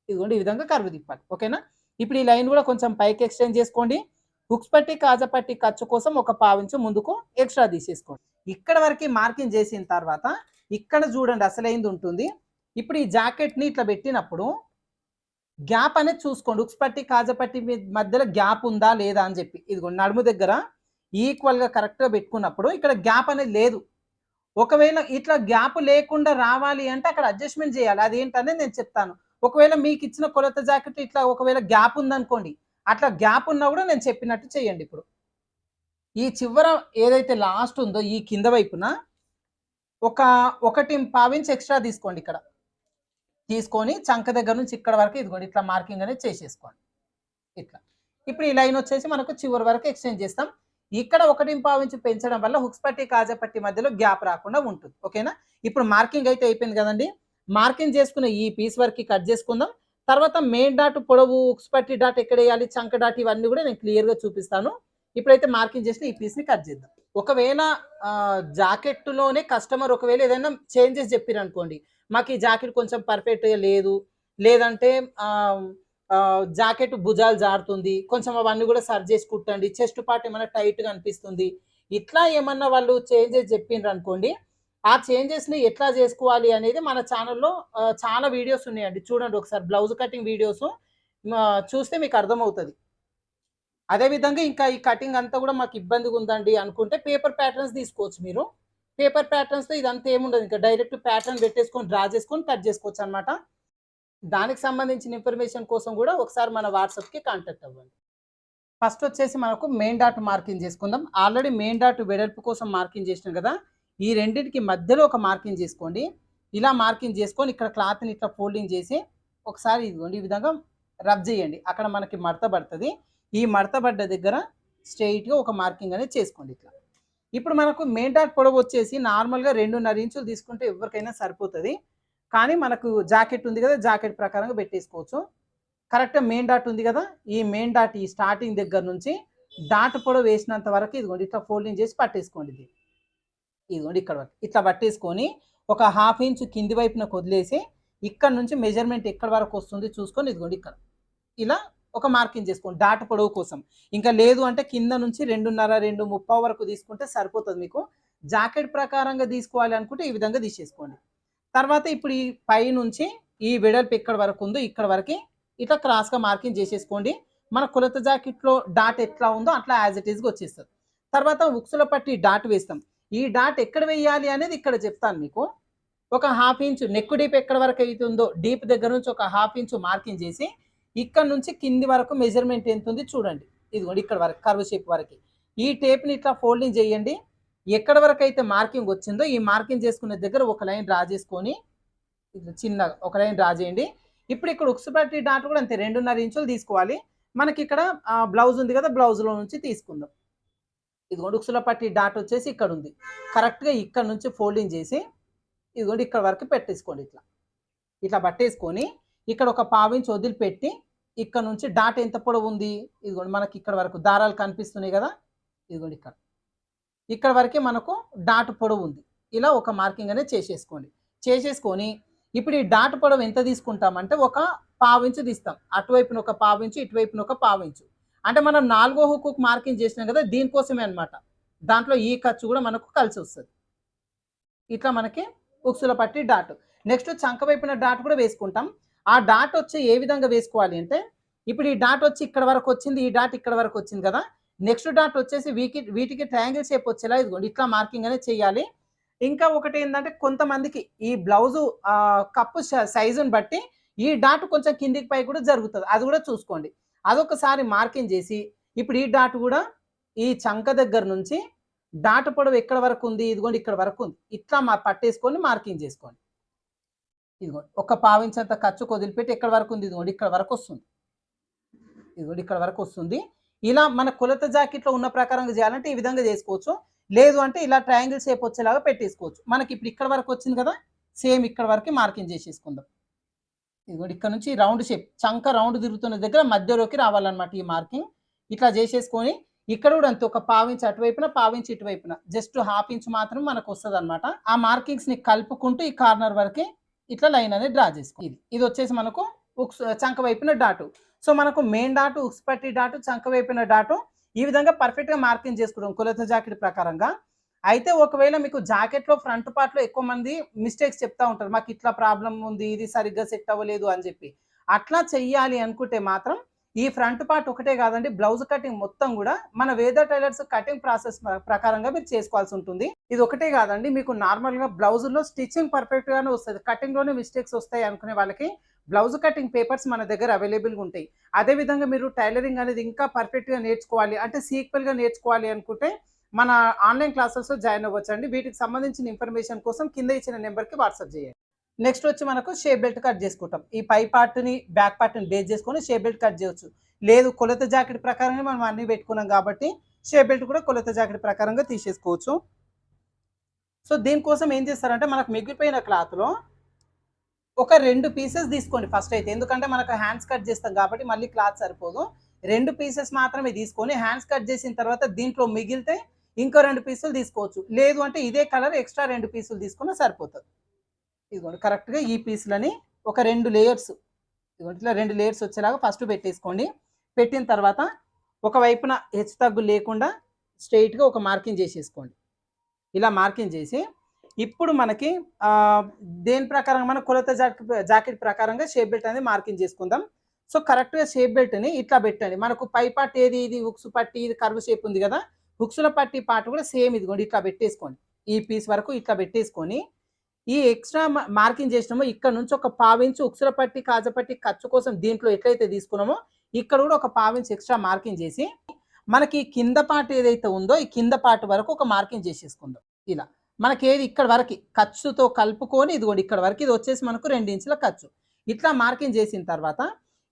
ఇదిగోండి ఈ విధంగా కర్వ్ తిప్పాలి. ఓకేనా? ఇప్పుడు ఈ లైన్ కూడా కొంచెం పైకి ఎక్స్‌టెండ్ చేసుకోండి. హుక్స్ పట్టి, కాజా పట్టి ఖర్చు కోసం ఒక 1/2 ఇంచు ముందుకు ఎక్స్‌ట్రా తీసేసుకోండి. ఇక్కడ వరకు మార్కింగ్ చేసిన తర్వాత ఇక్కడ చూడండి అసలైంది ఉంటుంది. ఇప్పుడు ఈ జాకెట్‌ని ఇట్లా పెట్టినప్పుడు గ్యాప్ అనేది చూసుకోండి. హుక్స్ పట్టి, కాజా పట్టి మధ్యలో గ్యాప్ ఉందా లేదా అని చెప్పి. ఇదిగోండి నడుము దగ్గర ఈక్వల్‌గా కరెక్ట్‌గా పెట్టుకున్నప్పుడు ఇక్కడ గ్యాప్ అనేది లేదు. ఒకవేళ ఇట్లా గ్యాప్ లేకుండా రావాలి అంటే అక్కడ అడ్జస్ట్‌మెంట్ చేయాలి. అదేంటనేది నేను చెప్తాను. ఒకవేళ మీకు ఇచ్చిన కొలత జాకెట్ ఇట్లా ఒకవేళ గ్యాప్ ఉందనుకోండి, అట్లా గ్యాప్ ఉన్నా కూడా నేను చెప్పినట్టు చేయండి. ఇప్పుడు ఈ చివర ఏదైతే లాస్ట్ ఉందో ఈ కింద వైపున ఒక 1.5 ఇంచ్ ఎక్స్ట్రా తీసుకోండి ఇక్కడ. తీసుకొని చంక దగ్గర నుంచి ఇక్కడ వరకు ఇదిగోండి ఇట్లా మార్కింగ్ అనేది చేసేసుకోండి. ఇట్లా. ఇప్పుడు ఈ లైన్ వచ్చేసి మనకు చివరి వరకు ఎక్స్టెండ్ చేస్తాం. ఇక్కడ 1.5 ఇంచ్ పెంచడం వల్ల హుక్స్ పట్టి, కాజా పట్టి మధ్యలో గ్యాప్ రాకుండా ఉంటుంది. ఓకేనా? ఇప్పుడు మార్కింగ్ అయితే అయిపోయింది కదండీ! మార్కింగ్ చేసుకున్న ఈ పీస్ వరకు కట్ చేసుకుందాం. తర్వాత మెయిన్ డాట్ పొడవు, హుక్స్ పట్టి డాట్ ఎక్కడేయాలి, చంక డాట్ ఇవన్నీ కూడా నేను క్లియర్‌గా చూపిస్తాను. ఇప్పుడైతే మార్కింగ్ చేసిన ఈ పీస్‌ని కట్ చేద్దాం. ఒకవేళ జాకెట్‌లోనే కస్టమర్ ఒకవేళ ఏదైనా చేంజెస్ చెప్పిరనుకోండి. మాకు ఈ జాకెట్ కొంచెం పర్ఫెక్ట్‌గా లేదు. లేదంటే జాకెట్ భుజాలు జారుతుంది. కొంచెం అవన్నీ కూడా సరి చేసి కుట్టండి. చెస్ట్ పార్ట్ ఏమైనా టైట్‌గా అనిపిస్తుంది. ఇట్లా ఏమన్నా వాళ్ళు చేంజెస్ చెప్పిండ్రనుకోండి. ఆ చేంజెస్‌ని ఎట్లా చేసుకోవాలి అనేది మన ఛానెల్‌లో చాలా వీడియోస్ ఉన్నాయండి. చూడండి ఒకసారి బ్లౌజ్ కటింగ్ వీడియోస్ చూస్తే మీకు అర్థమవుతది. అదే విధంగా ఇంకా ఈ కటింగ్ అంతా కూడా మాకు ఇబ్బందిగా ఉందండి అనుకుంటే పేపర్ ప్యాటర్న్స్ తీసుకోవచ్చు మీరు. పేపర్ ప్యాటర్న్స్‌తో ఇదంతా ఏముండదు. ఇంకా డైరెక్ట్ ప్యాటర్న్ పెట్టేసుకొని డ్రా చేసుకొని కట్ చేసుకోవచ్చనమాట. దానికి సంబంధించిన ఇన్ఫర్మేషన్ కోసం కూడా ఒకసారి మన వాట్సాప్‌కి కాంటాక్ట్ అవ్వండి. ఫస్ట్ వచ్చేసి మనకు మెయిన్ డాట్ మార్కింగ్ చేసుకుందాం. ఆల్రెడీ మెయిన్ డాట్ వెడల్పు కోసం మార్కింగ్ చేసినాం కదా! ఈ రెండిటికి మధ్యలో ఒక మార్కింగ్ చేసుకోండి. ఇలా మార్కింగ్ చేసుకొని ఇక్కడ క్లాత్‌ని ఇట్లా ఫోల్డింగ్ చేసి ఒకసారి ఇదిగోండి ఈ విధంగా రబ్ చేయండి. అక్కడ మనకి మడత పడతది. ఈ మడత పడ్డ దగ్గర స్ట్రెయిట్‌గా ఒక మార్కింగ్ అనేది చేసుకోండి ఇట్లా. ఇప్పుడు మనకు మెయిన్ డాట్ పొడవు వచ్చేసి నార్మల్‌గా 2.5 ఇంచులు తీసుకుంటే ఎవరికైనా సరిపోతది. కానీ మనకు జాకెట్ ఉంది కదా! జాకెట్ ప్రకారంగా పెట్టేసుకోవచ్చు. కరెక్ట్‌గా మెయిన్ డాట్ ఉంది కదా! ఈ మెయిన్ డాట్ ఈ స్టార్టింగ్ దగ్గర నుంచి డాట్ పొడవు వేసినంత వరకు ఇదిగోండి ఇట్లా ఫోల్డింగ్ చేసి పట్టేసుకోండి ఇది. ఇదిగోండి ఇక్కడ వరకు. ఇట్లా పట్టేసుకొని ఒక 1/2 ఇంచ్ కింది వైపునకు వదిలేసి ఇక్కడ నుంచి మెజర్‌మెంట్ ఎక్కడి వరకు వస్తుంది చూసుకొని ఇదిగోండి ఇక్కడ. ఇలా ఒక మార్కింగ్ చేసుకోండి డాట్ పొడవు కోసం. ఇంకా లేదు అంటే కింద నుంచి 2.5, 2.30 వరకు తీసుకుంటే సరిపోతది మీకు. జాకెట్ ప్రకారంగా తీసుకోవాలి అనుకుంటే ఈ విధంగా తీసేసుకోండి. తర్వాత ఇప్పుడు ఈ పై నుంచి ఈ వెడల్పు ఎక్కడి వరకు ఉందో ఇక్కడ వరకి ఇట్లా క్రాస్‌గా మార్కింగ్ చేసేసుకోండి. మన కొలత జాకెట్‌లో డాట్ ఎట్లా ఉందో అట్లా యాజ్ ఇట్ ఈస్‌గా వచ్చేస్తది. తర్వాత ఉక్సుల పట్టి డాట్ వేస్తాం. ఈ డాట్ ఎక్కడ వేయాలి అనేది ఇక్కడ చెప్తాను మీకు. ఒక 1/2 ఇంచ్ నెక్ డీప్ ఎక్కడి వరకు అయితుందో డీప్ దగ్గర నుంచి ఒక 1/2 ఇంచ్ మార్కింగ్ చేసి ఇక్కడ నుంచి కింది వరకు మెజర్‌మెంట్ ఎంత ఉంది చూడండి. ఇదిగోండి ఇక్కడ వరకు కర్వ్ షేప్ వరకి. ఈ టేప్‌ని ఇట్లా ఫోల్డింగ్ చేయండి. ఎక్కడి వరకు అయితే మార్కింగ్ వచ్చిందో ఈ మార్కింగ్ చేసుకునే దగ్గర ఒక లైన్ డ్రా చేసుకొని ఇట్లా చిన్నగా ఒక లైన్ డ్రా చేయండి. ఇప్పుడు ఇక్కడ ఉక్సు పట్టి డాట్ కూడా అంతే 2.5 ఇంచులు తీసుకోవాలి. మనకి ఇక్కడ బ్లౌజ్ ఉంది కదా! బ్లౌజ్‌లో నుంచి తీసుకుందాం. ఇదిగోండి ఉక్సుల పట్టి డాట్ వచ్చేసి ఇక్కడ ఉంది. కరెక్ట్‌గా ఇక్కడ నుంచి ఫోల్డింగ్ చేసి ఇదిగోండి ఇక్కడ వరకు పెట్టేసుకోండి ఇట్లా. ఇట్లా పట్టేసుకొని ఇక్కడ ఒక 1/2 ఇంచ్ వదిలిపెట్టి ఇక్కడ నుంచి డాట్ ఎంత పొడవు ఉంది? ఇదిగోండి మనకి ఇక్కడ వరకు దారాలు కనిపిస్తున్నాయి కదా! ఇదిగోండి ఇక్కడ. ఇక్కడ వరకే మనకు డాట్ పొడవు ఉంది. ఇలా ఒక మార్కింగ్ అనేది చేసేసుకోండి. చేసేసుకొని ఇప్పుడు ఈ డాట్ పొడవు ఎంత తీసుకుంటామంటే ఒక 1/2 ఇంచ్ తీస్తాం. అటువైపున ఒక 1/2 ఇంచ్, ఇటువైపున ఒక 1/2 ఇంచ్. అంటే మనం 4వ హుక్‌కు మార్కింగ్ చేసినాం కదా! దీనికోసమే అన్నమాట. దాంట్లో ఈ ఖర్చు కూడా మనకు కలిసొస్తది. ఇట్లా మనకి ఉక్సుల పట్టి డాట్. నెక్స్ట్ చంక వైపున డాట్ కూడా వేసుకుంటాం. ఆ డాట్ వచ్చి ఏ విధంగా వేసుకోవాలి అంటే, ఇప్పుడు ఈ డాట్ వచ్చి ఇక్కడ వరకు వచ్చింది, ఈ డాట్ ఇక్కడ వరకు వచ్చింది కదా! నెక్స్ట్ డాట్ వచ్చేసి వీటికి ట్రయాంగిల్ షేప్ వచ్చేలా ఇదిగోండి ఇట్లా మార్కింగ్ అనేది చేయాలి. ఇంకా ఒకటేందంటే కొంతమందికి ఈ బ్లౌజు కప్పు సైజుని బట్టి ఈ డాట్ కొంచెం కిందికి పైకి కూడా జరుగుతది. అది కూడా చూసుకోండి. అదొకసారి మార్కింగ్ చేసి, ఇప్పుడు ఈ డాట్ కూడా ఈ చంక దగ్గర నుంచి డాట్ పొడవు ఎక్కడ వరకు ఉంది? ఇదిగోండి ఇక్కడ వరకు ఉంది. ఇట్లా పట్టేసుకొని మార్కింగ్ చేసుకోండి. ఇదిగోండి ఒక పావించంత ఖర్చుకు వదిలిపెట్టి ఎక్కడ వరకు ఉంది? ఇదిగోండి ఇక్కడ వరకు వస్తుంది. ఇదిగోండి ఇక్కడ వరకు వస్తుంది. ఇలా మన కొలత జాకెట్‌లో ఉన్న ప్రకారంగా చేయాలంటే ఈ విధంగా చేసుకోవచ్చు. లేదు అంటే ఇలా ట్రయాంగిల్ షేప్ వచ్చేలాగా పెట్టేసుకోవచ్చు. మనకి ఇప్పుడు ఇక్కడ వరకు వచ్చింది కదా! సేమ్ ఇక్కడ వరకే మార్కింగ్ చేసేసుకుందాం. ఇదిగోండి ఇక్కడ నుంచి రౌండ్ షేప్ చంక రౌండ్ తిరుగుతున్న దగ్గర మధ్యలోకి రావాలన్నమాట ఈ మార్కింగ్. ఇట్లా చేసేసుకొని ఇక్కడ కూడా అంతే ఒక పావించి అటువైపున, పావించి ఇటువైపున జస్ట్ హాఫ్ ఇంచ్ మాత్రం మనకు వస్తదన్నమాట. ఆ మార్కింగ్స్‌ని కలుపుకుంటూ ఈ కార్నర్ వరకే ఇట్లా లైన్ అనేది డ్రా చేసుకోవాలి. ఇది వచ్చేసి మనకు చంక వైపున డాటు. సో మనకు మెయిన్ డాటు, ఉక్స్ పట్టి డాటు, చంక వైపున డాటు ఈ విధంగా పర్ఫెక్ట్‌గా మార్కింగ్ చేసుకుంటాం కొలత జాకెట్ ప్రకారంగా. అయితే ఒకవేళ మీకు జాకెట్‌లో ఫ్రంట్ పార్ట్‌లో ఎక్కువ మంది మిస్టేక్స్ చెప్తా ఉంటారు. మాకు ఇట్లా ప్రాబ్లమ్ ఉంది, ఇది సరిగ్గా సెట్ అవ్వలేదు అని చెప్పి. అట్లా చెయ్యాలి అనుకుంటే మాత్రం ఈ ఫ్రంట్ పార్ట్ ఒకటే కాదండి, బ్లౌజ్ కటింగ్ మొత్తం కూడా మన వేద టైలర్స్ కటింగ్ ప్రాసెస్ ప్రకారంగా మీరు చేసుకోవాల్సి ఉంటుంది. ఇది ఒకటే కాదండి, మీకు నార్మల్‌గా బ్లౌజుల్లో స్టిచ్చింగ్ పర్ఫెక్ట్‌గానే వస్తది. కటింగ్‌లోనే మిస్టేక్స్ వస్తాయి అనుకునే వాళ్ళకి బ్లౌజ్ కటింగ్ పేపర్స్ మన దగ్గర అవైలబుల్‌గా ఉంటాయి. అదే విధంగా మీరు టైలరింగ్ అనేది ఇంకా పర్ఫెక్ట్‌గా నేర్చుకోవాలి అంటే సీక్వెల్‌గా నేర్చుకోవాలి అనుకుంటే మన ఆన్‌లైన్ క్లాసెస్‌లో జాయిన్ అవ్వచ్చండి. వీటికి సంబంధించిన ఇన్ఫర్మేషన్ కోసం కింద ఇచ్చిన నెంబర్‌కి వాట్సాప్ చేయండి. నెక్స్ట్ వచ్చి మనకు షేప్ బెల్ట్ కట్ చేసుకుంటాం. ఈ పై పార్ట్‌ని, బ్యాక్ పార్ట్‌ని బేస్ చేసుకొని షేప్ బెల్ట్ కట్ చేయొచ్చు. లేదు కొలత జాకెట్ ప్రకారంగా మనం అన్నీ పెట్టుకున్నాం కాబట్టి షేప్ బెల్ట్ కూడా కొలత జాకెట్ ప్రకారంగా తీసేసుకోవచ్చు. సో దీనికోసం ఏం చేస్తారంటే మనకు మిగిలిపోయిన క్లాత్‌లో ఒక 2 పీసెస్ తీసుకోండి ఫస్ట్ అయితే. ఎందుకంటే మనకు హ్యాండ్స్ కట్ చేస్తాం కాబట్టి మళ్ళీ క్లాత్ సరిపోదు. 2 పీసెస్ మాత్రమే తీసుకొని హ్యాండ్స్ కట్ చేసిన తర్వాత దీంట్లో మిగిలితే ఇంకో 2 పీసులు తీసుకోవచ్చు. లేదు అంటే ఇదే కలర్ ఎక్స్ట్రా 2 పీసులు తీసుకున్నా సరిపోతది. ఇదిగోండి కరెక్ట్‌గా ఈ పీసులని ఒక 2 లేయర్స్ ఇదిగోండి ఇట్లా 2 లేయర్స్ వచ్చేలాగా ఫస్ట్ పెట్టేసుకోండి. పెట్టిన తర్వాత ఒక వైపున హెచ్చు తగ్గులు లేకుండా స్ట్రెయిట్‌గా ఒక మార్కింగ్ చేసేసుకోండి. ఇలా మార్కింగ్ చేసి ఇప్పుడు మనకి దేని ప్రకారంగా మన కొలత జాకెట్ ప్రకారంగా షేప్ బెల్ట్ అనేది మార్కింగ్ చేసుకుందాం. సో కరెక్ట్‌గా షేప్ బెల్ట్‌ని ఇట్లా పెట్టండి. మనకు పై పార్ట్ ఏది ఇది ఉక్స్ పట్టి ఇది కర్వ్ షేప్ ఉంది కదా! హుక్స్‌ల పట్టి పార్ట్ కూడా సేమ్ ఇదిగోండి ఇట్లా పెట్టేసుకోండి. ఈ పీస్ వరకు ఇట్లా పెట్టేసుకొని ఈ ఎక్స్ట్రా మార్కింగ్ చేసినామో ఇక్కడ నుంచి ఒక పావించు ఉక్సుల పట్టి, కాజపట్టి ఖర్చు కోసం దీంట్లో ఎట్లయితే తీసుకున్నామో ఇక్కడ కూడా ఒక పావించు ఎక్స్ట్రా మార్కింగ్ చేసి మనకి కింద పార్ట్ ఏదైతే ఉందో ఈ కింద పార్ట్ వరకు ఒక మార్కింగ్ చేసేసుకుందాం. ఇలా మనకేది ఇక్కడ వరకు ఖర్చుతో కలుపుకొని ఇదిగోండి ఇక్కడ వరకు ఇది వచ్చేసి మనకు 2 ఇంచుల ఖర్చు. ఇట్లా మార్కింగ్ చేసిన తర్వాత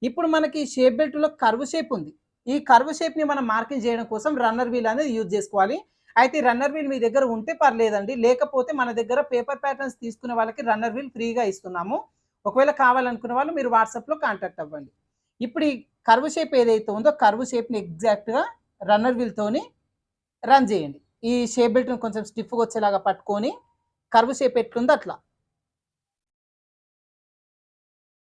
ఇప్పుడు మనకి షేప్ బెల్ట్‌లో కర్వ్ షేప్ ఉంది. ఈ కర్వ్ షేప్‌ని మనం మార్కింగ్ చేయడం కోసం రన్నర్ వీల్ అనేది యూజ్ చేసుకోవాలి. అయితే రన్నర్ వీల్ మీ దగ్గర ఉంటే పర్లేదండి. లేకపోతే మన దగ్గర పేపర్ ప్యాటర్న్స్ తీసుకునే వాళ్ళకి రన్నర్ వీల్ ఫ్రీగా ఇస్తున్నాము. ఒకవేళ కావాలనుకున్న వాళ్ళు మీరు వాట్సాప్‌లో కాంటాక్ట్ అవ్వండి. ఇప్పుడు ఈ కర్వ్ షేప్ ఏదైతే ఉందో కర్వ్ షేప్‌ని ఎగ్జాక్ట్‌గా రన్నర్ వీల్‌తోని రన్ చేయండి. ఈ షేప్ బెల్ట్‌ని కొంచెం స్టిఫ్‌గా వచ్చేలాగా పట్టుకొని కర్వ్ షేప్ ఎట్లుందో అట్లా.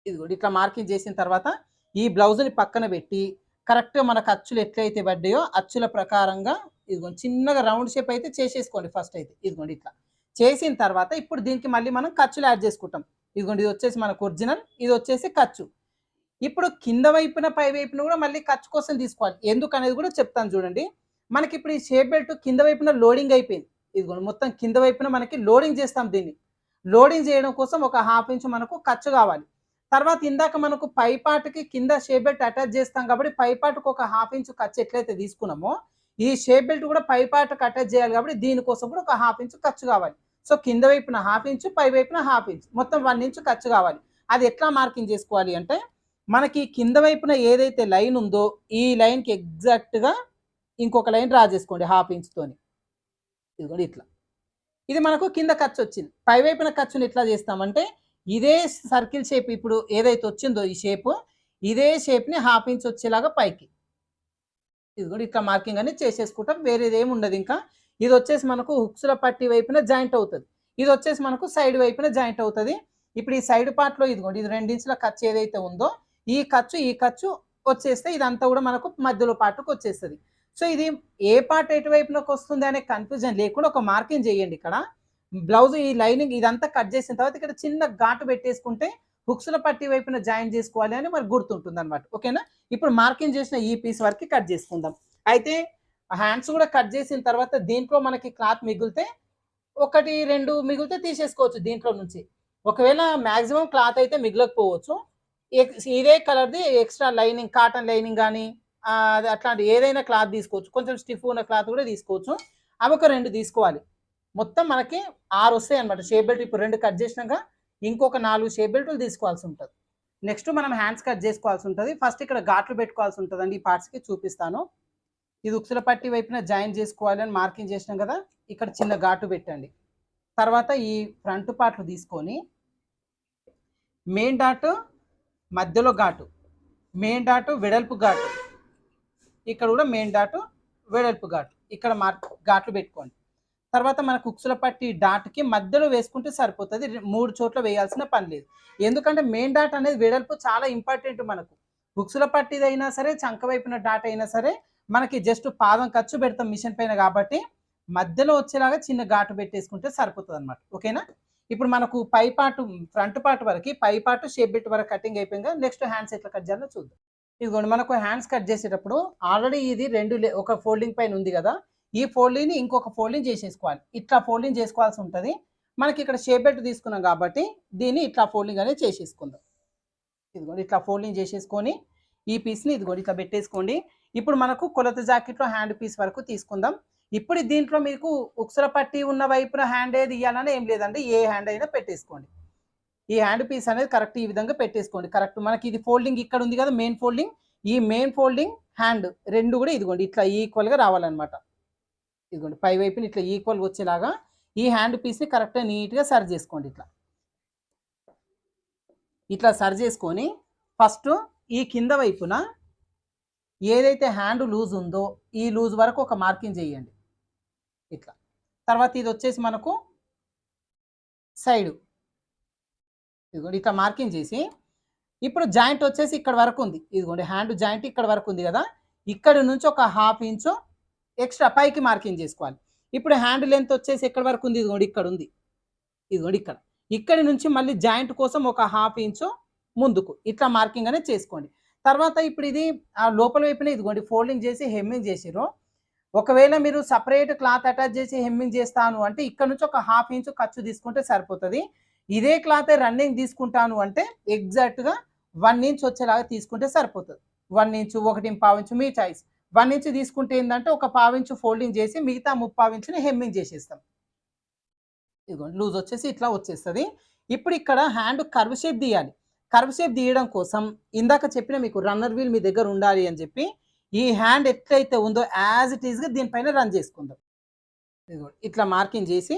ఇదిగోండి ఇట్లా మార్కింగ్ చేసిన తర్వాత ఈ బ్లౌజ్‌ని పక్కన పెట్టి కరెక్ట్‌గా మనకు అచ్చులు ఎట్లయితే పడ్డాయో అచ్చుల ప్రకారంగా ఇదిగోండి చిన్నగా రౌండ్ షేప్ అయితే చేసేసుకోండి ఫస్ట్ అయితే. ఇదిగోండి ఇట్లా. చేసిన తర్వాత ఇప్పుడు దీనికి మళ్ళీ మనం ఖర్చులు యాడ్ చేసుకుంటాం. ఇదిగోండి ఇది వచ్చేసి మనకు ఒరిజినల్, ఇది వచ్చేసి ఖర్చు. ఇప్పుడు కింద వైపున, పై వైపున కూడా మళ్ళీ ఖర్చు కోసం తీసుకోవాలి. ఎందుకనేది కూడా చెప్తాను చూడండి. మనకి ఇప్పుడు ఈ షేప్ బెల్ట్ కింద వైపున లోడింగ్ అయిపోయింది. ఇదిగోండి మొత్తం కింద వైపున మనకి లోడింగ్ చేస్తాం దీన్ని. లోడింగ్ చేయడం కోసం ఒక హాఫ్ ఇంచ్ మనకు ఖర్చు కావాలి. తర్వాత ఇందాక మనకు పై పార్ట్‌కి కింద షేప్ బెల్ట్ అటాచ్ చేస్తాం కాబట్టి పై పార్ట్‌కి ఒక హాఫ్ ఇంచ్ ఖర్చు ఎట్లయితే తీసుకున్నామో ఈ షేప్ బెల్ట్ కూడా పై పార్ట్‌కి అటాచ్ చేయాలి కాబట్టి దీనికోసం కూడా ఒక హాఫ్ ఇంచ్ ఖర్చు కావాలి. సో కింద వైపున హాఫ్ ఇంచ్, పై వైపున హాఫ్ ఇంచ్ మొత్తం 1 ఇంచ్ ఖర్చు కావాలి. అది ఎట్లా మార్కింగ్ చేసుకోవాలి అంటే మనకి కింద వైపున ఏదైతే లైన్ ఉందో ఈ లైన్‌కి ఎగ్జాక్ట్‌గా ఇంకొక లైన్ డ్రా చేసుకోండి హాఫ్ ఇంచ్‌తోని. ఇదిగోండి ఇట్లా. ఇది మనకు కింద ఖర్చు వచ్చింది. పై వైపున ఖర్చుని ఎట్లా చేస్తామంటే ఇదే సర్కిల్ షేప్ ఇప్పుడు ఏదైతే వచ్చిందో ఈ షేపు ఇదే షేప్‌ని హాఫ్ ఇంచ్ వచ్చేలాగా పైకి ఇదిగోండి ఇట్లా మార్కింగ్ అనేది చేసేసుకుంటాం. వేరేదేమి ఉండదు ఇంకా. ఇది వచ్చేసి మనకు హుక్స్‌ల పట్టి వైపున జాయింట్ అవుతది. ఇది వచ్చేసి మనకు సైడ్ వైపున జాయింట్ అవుతది. ఇప్పుడు ఈ సైడ్ పార్ట్‌లో ఇదిగోండి ఇది 2 ఇంచుల ఖర్చు ఏదైతే ఉందో ఈ ఖర్చు వచ్చేస్తే ఇదంతా కూడా మనకు మధ్యలో పార్ట్‌కి వచ్చేస్తది. సో ఇది ఏ పార్ట్ ఎటువైపునకి వస్తుంది అనే కన్‌ఫ్యూజన్ లేకుండా ఒక మార్కింగ్ చేయండి ఇక్కడ. బ్లౌజ్ ఈ లైనింగ్ ఇదంతా కట్ చేసిన తర్వాత ఇక్కడ చిన్న ఘాటు పెట్టేసుకుంటే హుక్స్ల పట్టి వైపున జాయిన్ చేసుకోవాలి అని మనకు గుర్తుంటుంది అనమాట. ఓకేనా? ఇప్పుడు మార్కింగ్ చేసిన ఈ పీస్ వరకు కట్ చేసుకుందాం. అయితే హ్యాండ్స్ కూడా కట్ చేసిన తర్వాత దీంట్లో మనకి క్లాత్ మిగిలితే 1, 2 మిగిలితే తీసేసుకోవచ్చు దీంట్లో నుంచి. ఒకవేళ మాక్సిమం క్లాత్ అయితే మిగలకపోవచ్చు. ఇదే కలర్ది ఎక్స్ట్రా లైనింగ్, కాటన్ లైనింగ్ కానీ అట్లాంటి ఏదైనా క్లాత్ తీసుకోవచ్చు. కొంచెం స్టిఫ్ ఉన్న క్లాత్ కూడా తీసుకోవచ్చు. అవి ఒక 2 తీసుకోవాలి. మొత్తం మనకి 6 వస్తాయి అనమాట షేప్ బెల్ట్. ఇప్పుడు 2 కట్ చేసినాక ఇంకొక 4 షేప్ బెల్ట్లు తీసుకోవాల్సి ఉంటుంది. నెక్స్ట్ మనం హ్యాండ్స్ కట్ చేసుకోవాల్సి ఉంటుంది. ఫస్ట్ ఇక్కడ ఘాట్లు పెట్టుకోవాల్సి ఉంటుందండి. ఈ పార్ట్స్కి చూపిస్తాను. ఇది ఉక్సుల పట్టి వైపున జాయిన్ చేసుకోవాలి అని మార్కింగ్ చేసినాం కదా, ఇక్కడ చిన్న ఘాటు పెట్టండి. తర్వాత ఈ ఫ్రంట్ పార్ట్లు తీసుకొని మెయిన్ డాట్ మధ్యలో ఘాటు, మెయిన్ డాట్ వెడల్పు ఘాటు, ఇక్కడ కూడా మెయిన్ డాట్ వెడల్పు ఘాటు, ఇక్కడ ఘాట్లు పెట్టుకోండి. తర్వాత మనకు ఉక్సుల పట్టి డాట్కి మధ్యలో వేసుకుంటే సరిపోతుంది. 3 చోట్ల వేయాల్సిన పని లేదు. ఎందుకంటే మెయిన్ డాట్ అనేది వెడల్పు చాలా ఇంపార్టెంట్ మనకు. ఉక్సుల పట్టిది అయినా సరే, చంక వైపున డాట్ అయినా సరే మనకి జస్ట్ పాదం ఖర్చు పెడతాం మిషన్ పైన కాబట్టి మధ్యలో వచ్చేలాగా చిన్న ఘాటు పెట్టేసుకుంటే సరిపోతుంది అనమాట. ఓకేనా? ఇప్పుడు మనకు పై పార్ట్ ఫ్రంట్ పార్ట్ వరకు, పై పార్ట్ షేప్ బెల్ట్ వరకు కటింగ్ అయిపోయిందా, నెక్స్ట్ హ్యాండ్స్ ఎట్లా కట్ చేయాలో చూద్దాం. ఇదిగోండి, మనకు హ్యాండ్స్ కట్ చేసేటప్పుడు ఆల్రెడీ ఇది 2 ఒక ఫోల్డింగ్ పైన ఉంది కదా, ఈ ఫోల్డింగ్ని ఇంకొక ఫోల్డింగ్ చేసేసుకోవాలి. ఇట్లా ఫోల్డింగ్ చేసుకోవాల్సి ఉంటుంది. మనకి ఇక్కడ షేప్ బెల్ట్ తీసుకున్నాం కాబట్టి దీన్ని ఇట్లా ఫోల్డింగ్ అనేది చేసేసుకుందాం. ఇదిగోండి, ఇట్లా ఫోల్డింగ్ చేసేసుకొని ఈ పీస్ని ఇదిగోండి ఇట్లా పెట్టేసుకోండి. ఇప్పుడు మనకు కొలత జాకెట్లో హ్యాండ్ పీస్ వరకు తీసుకుందాం. ఇప్పుడు దీంట్లో మీకు ఉక్సుల పట్టి ఉన్న వైపున హ్యాండ్ ఏది ఇవ్వాలని ఏం లేదండి, ఏ హ్యాండ్ అయినా పెట్టేసుకోండి. ఈ హ్యాండ్ పీస్ అనేది కరెక్ట్ ఈ విధంగా పెట్టేసుకోండి. కరెక్ట్ మనకి ఇది ఫోల్డింగ్ ఇక్కడ ఉంది కదా మెయిన్ ఫోల్డింగ్, ఈ మెయిన్ ఫోల్డింగ్ హ్యాండ్ 2 కూడా ఇదిగోండి ఇట్లా ఈక్వల్గా రావాలన్నమాట. ఇదిగోండి పై వైపున ఇట్లా ఈక్వల్గా వచ్చేలాగా ఈ హ్యాండ్ పీస్ని కరెక్ట్గా నీట్గా సరి చేసుకోండి. ఇట్లా సరి చేసుకొని ఫస్ట్ ఈ కింద వైపున ఏదైతే హ్యాండ్ లూజ్ ఉందో ఈ లూజ్ వరకు ఒక మార్కింగ్ చేయండి ఇట్లా. తర్వాత ఇది వచ్చేసి మనకు సైడు, ఇదిగోండి ఇట్లా మార్కింగ్ చేసి ఇప్పుడు జాయింట్ వచ్చేసి ఇక్కడ వరకు ఉంది. ఇదిగోండి హ్యాండ్ జాయింట్ ఇక్కడ వరకు ఉంది కదా, ఇక్కడ నుంచి ఒక 1/2 ఇంచు ఎక్స్ట్రా పైకి మార్కింగ్ చేసుకోవాలి. ఇప్పుడు హ్యాండ్ లెంత్ వచ్చేసి ఎక్కడ వరకు ఉంది, ఇదిగోండి ఇక్కడ ఉంది. ఇదిగోండి ఇక్కడి నుంచి మళ్ళీ జాయింట్ కోసం ఒక 1/2 ఇంచు ముందుకు ఇట్లా మార్కింగ్ అనేది చేసుకోండి. తర్వాత ఇప్పుడు ఇది లోపల వైపున ఇదిగోండి ఫోల్డింగ్ చేసి హెమ్మింగ్ చేసిరు. ఒకవేళ మీరు సపరేట్ క్లాత్ అటాచ్ చేసి హెమ్మింగ్ చేస్తాను అంటే ఇక్కడ నుంచి ఒక 1/2 ఇంచు ఖర్చు తీసుకుంటే సరిపోతుంది. ఇదే క్లాత్ రన్నింగ్ తీసుకుంటాను అంటే ఎగ్జాక్ట్గా 1 ఇంచ్ వచ్చేలాగా తీసుకుంటే సరిపోతుంది. 1 ఇంచు 1.5 ఇంచు మీ చాయిస్. 1 ఇంచు తీసుకుంటే ఏంటంటే ఒక 1/2 ఇంచు ఫోల్డింగ్ చేసి మిగతా 3/4 ఇంచుని హెమ్మింగ్ చేసేస్తాం. ఇదిగోండి లూజ్ వచ్చేసి ఇట్లా వచ్చేస్తుంది. ఇప్పుడు ఇక్కడ హ్యాండ్ కర్వ్ షేప్ తీయాలి. కర్వ్ షేప్ తీయడం కోసం ఇందాక చెప్పిన మీకు రన్నర్ వీల్ మీ దగ్గర ఉండాలి అని చెప్పి ఈ హ్యాండ్ ఎట్లయితే ఉందో యాజ్ ఇట్ ఈస్గా దీనిపైన రన్ చేసుకుందాం. ఇదిగోండి ఇట్లా మార్కింగ్ చేసి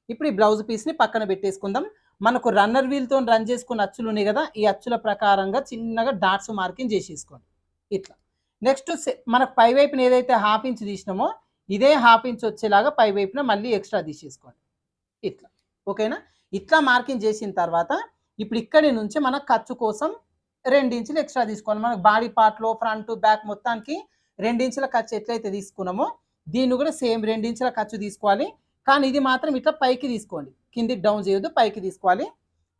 ఇప్పుడు ఈ బ్లౌజ్ పీస్ని పక్కన పెట్టేసుకుందాం. మనకు రన్నర్ వీల్తో రన్ చేసుకున్న అచ్చులు ఉన్నాయి కదా, ఈ అచ్చుల ప్రకారంగా చిన్నగా డాట్స్ మార్కింగ్ చేసేసుకోండి ఇట్లా. నెక్స్ట్ మనకు పై వైపున ఏదైతే 1/2 ఇంచ్ తీసినామో ఇదే 1/2 ఇంచ్ వచ్చేలాగా పై వైపున మళ్ళీ ఎక్స్ట్రా తీసేసుకోండి ఇట్లా. ఓకేనా? ఇట్లా మార్కింగ్ చేసిన తర్వాత ఇప్పుడు ఇక్కడి నుంచి మన ఖర్చు కోసం 2 ఇంచులు ఎక్స్ట్రా తీసుకోవాలి. మనకు బాడీ పార్ట్లో ఫ్రంట్ బ్యాక్ మొత్తానికి 2 ఇంచుల ఖర్చు ఎట్లయితే తీసుకున్నామో దీన్ని కూడా సేమ్ 2 ఇంచుల ఖర్చు తీసుకోవాలి. కానీ ఇది మాత్రం ఇట్లా పైకి తీసుకోండి, కిందికి డౌన్ చేయొద్దు, పైకి తీసుకోవాలి.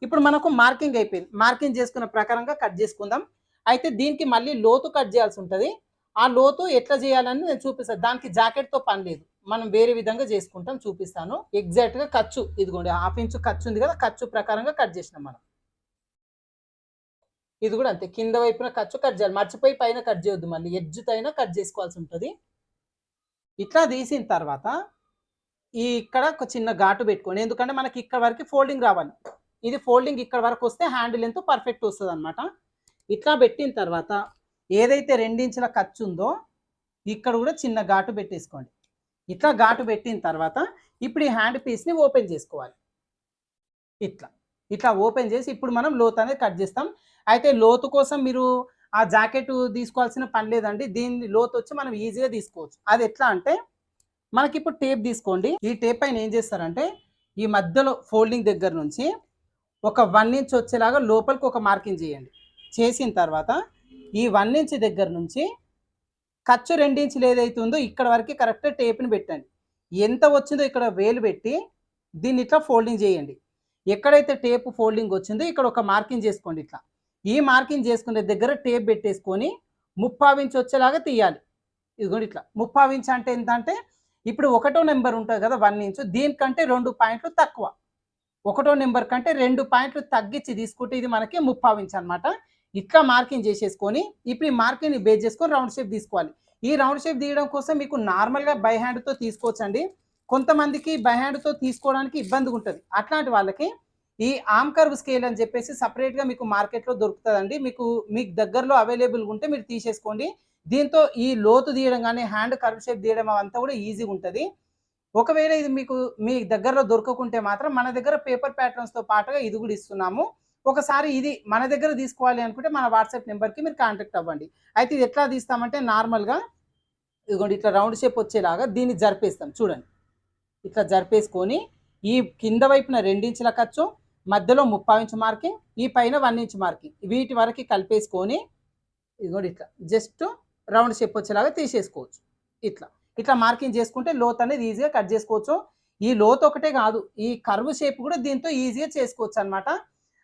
ఇప్పుడు మనకు మార్కింగ్ అయిపోయింది. మార్కింగ్ చేసుకున్న ప్రకారంగా కట్ చేసుకుందాం. అయితే దీనికి మళ్ళీ లోతు కట్ చేయాల్సి ఉంటుంది. ఆ లోతు ఎట్లా చేయాలని నేను చూపిస్తాను. దానికి జాకెట్తో పని లేదు, మనం వేరే విధంగా చేసుకుంటాం, చూపిస్తాను. ఎగ్జాక్ట్గా ఖర్చు ఇదిగోండి 1/2 ఇంచు ఖర్చు ఉంది కదా, ఖర్చు ప్రకారంగా కట్ చేసినాం మనం. ఇది కూడా అంతే, కింద వైపున ఖర్చు కట్ చేయాలి, మర్చిపోయి పైన కట్ చేయొద్దు, మళ్ళీ ఎడ్జ్తో అయినా కట్ చేసుకోవాల్సి ఉంటుంది. ఇట్లా తీసిన తర్వాత ఇక్కడ ఒక చిన్న ఘాటు పెట్టుకోండి, ఎందుకంటే మనకి ఇక్కడ వరకు ఫోల్డింగ్ రావాలి. ఇది ఫోల్డింగ్ ఇక్కడ వరకు వస్తే హ్యాండిల్ ఎంతో పర్ఫెక్ట్ వస్తుంది అనమాట. ఇట్లా పెట్టిన తర్వాత ఏదైతే 2 ఇంచుల ఖర్చు ఉందో ఇక్కడ కూడా చిన్న ఘాటు పెట్టేసుకోండి. ఇట్లా ఘాటు పెట్టిన తర్వాత ఇప్పుడు ఈ హ్యాండ్ పీస్ని ఓపెన్ చేసుకోవాలి. ఇట్లా ఓపెన్ చేసి ఇప్పుడు మనం లోతు అనేది కట్ చేస్తాం. అయితే లోతు కోసం మీరు ఆ జాకెట్ తీసుకోవాల్సిన పని లేదండి, దీని లోతు వచ్చి మనం ఈజీగా తీసుకోవచ్చు. అది ఎట్లా అంటే మనకి ఇప్పుడు టేప్ తీసుకోండి. ఈ టేప్ పైన ఏం చేస్తారంటే ఈ మధ్యలో ఫోల్డింగ్ దగ్గర నుంచి ఒక 1 ఇంచ్ వచ్చేలాగా లోపలికి ఒక మార్కింగ్ చేయండి. చేసిన తర్వాత ఈ 1 ఇంచ్ దగ్గర నుంచి ఖర్చు 2 ఇంచులు ఏదైతే ఉందో ఇక్కడ వరకు కరెక్ట్ టేప్ని పెట్టండి. ఎంత వచ్చిందో ఇక్కడ వేలు పెట్టి దీన్ని ఇట్లా ఫోల్డింగ్ చేయండి. ఎక్కడైతే టేప్ ఫోల్డింగ్ వచ్చిందో ఇక్కడ ఒక మార్కింగ్ చేసుకోండి ఇట్లా. ఈ మార్కింగ్ చేసుకునే దగ్గర టేప్ పెట్టేసుకొని 30 ఇంచ్ వచ్చేలాగా తీయాలి. ఇదిగోండి ఇట్లా 30 ఇంచ్ అంటే ఎంతంటే ఇప్పుడు ఒకటో నెంబర్ ఉంటుంది కదా 1 ఇంచ్, దీనికంటే 2 పాయింట్లు తక్కువ. ఒకటో నెంబర్ కంటే 2 పాయింట్లు తగ్గించి తీసుకుంటే ఇది మనకి 30 ఇంచ్ అనమాట. ఇట్లా మార్కింగ్ చేసేసుకొని ఇప్పుడు ఈ మార్కింగ్ని బేస్ చేసుకొని రౌండ్ షేప్ తీసుకోవాలి. ఈ రౌండ్ షేప్ తీయడం కోసం మీకు నార్మల్గా బై హ్యాండ్తో తీసుకోవచ్చండి. కొంతమందికి బై హ్యాండ్తో తీసుకోవడానికి ఇబ్బందిగా ఉంటుంది. అట్లాంటి వాళ్ళకి ఈ ఆర్మ్ కర్వ్ స్కేల్ అని చెప్పేసి సపరేట్గా మీకు మార్కెట్లో దొరుకుతుందండి. మీకు దగ్గరలో అవైలబుల్గా ఉంటే మీరు తీసేసుకోండి. దీంతో ఈ లోతు తీయడం కానీ హ్యాండ్ కర్వ్ షేప్ తీయడం అవంతా కూడా ఈజీగా ఉంటుంది. ఒకవేళ ఇది మీ దగ్గరలో దొరకకుంటే మాత్రం మన దగ్గర పేపర్ ప్యాటర్న్స్తో పాటుగా ఇది కూడా ఇస్తున్నాము. ఒకసారి ఇది మన దగ్గర తీసుకోవాలి అనుకుంటే మన వాట్సాప్ నెంబర్కి మీరు కాంటాక్ట్ అవ్వండి. అయితే ఇది ఎట్లా తీస్తామంటే నార్మల్గా ఇదిగోండి ఇట్లా రౌండ్ షేప్ వచ్చేలాగా దీన్ని జరిపేస్తాం. చూడండి ఇట్లా జరిపేసుకొని ఈ కింద వైపున 2 ఇంచుల ఖర్చు, మధ్యలో 30 ఇంచ్ మార్కింగ్, ఈ పైన 1 ఇంచ్ మార్కింగ్, వీటి వరకు కలిపేసుకొని ఇదిగోండి ఇట్లా జస్ట్ రౌండ్ షేప్ వచ్చేలాగా తీసేసుకోవచ్చు. ఇట్లా మార్కింగ్ చేసుకుంటే లోత్ అనేది ఈజీగా కట్ చేసుకోవచ్చు. ఈ లోత్ ఒకటే కాదు, ఈ కర్వ్ షేప్ కూడా దీంతో ఈజీగా చేసుకోవచ్చు అనమాట.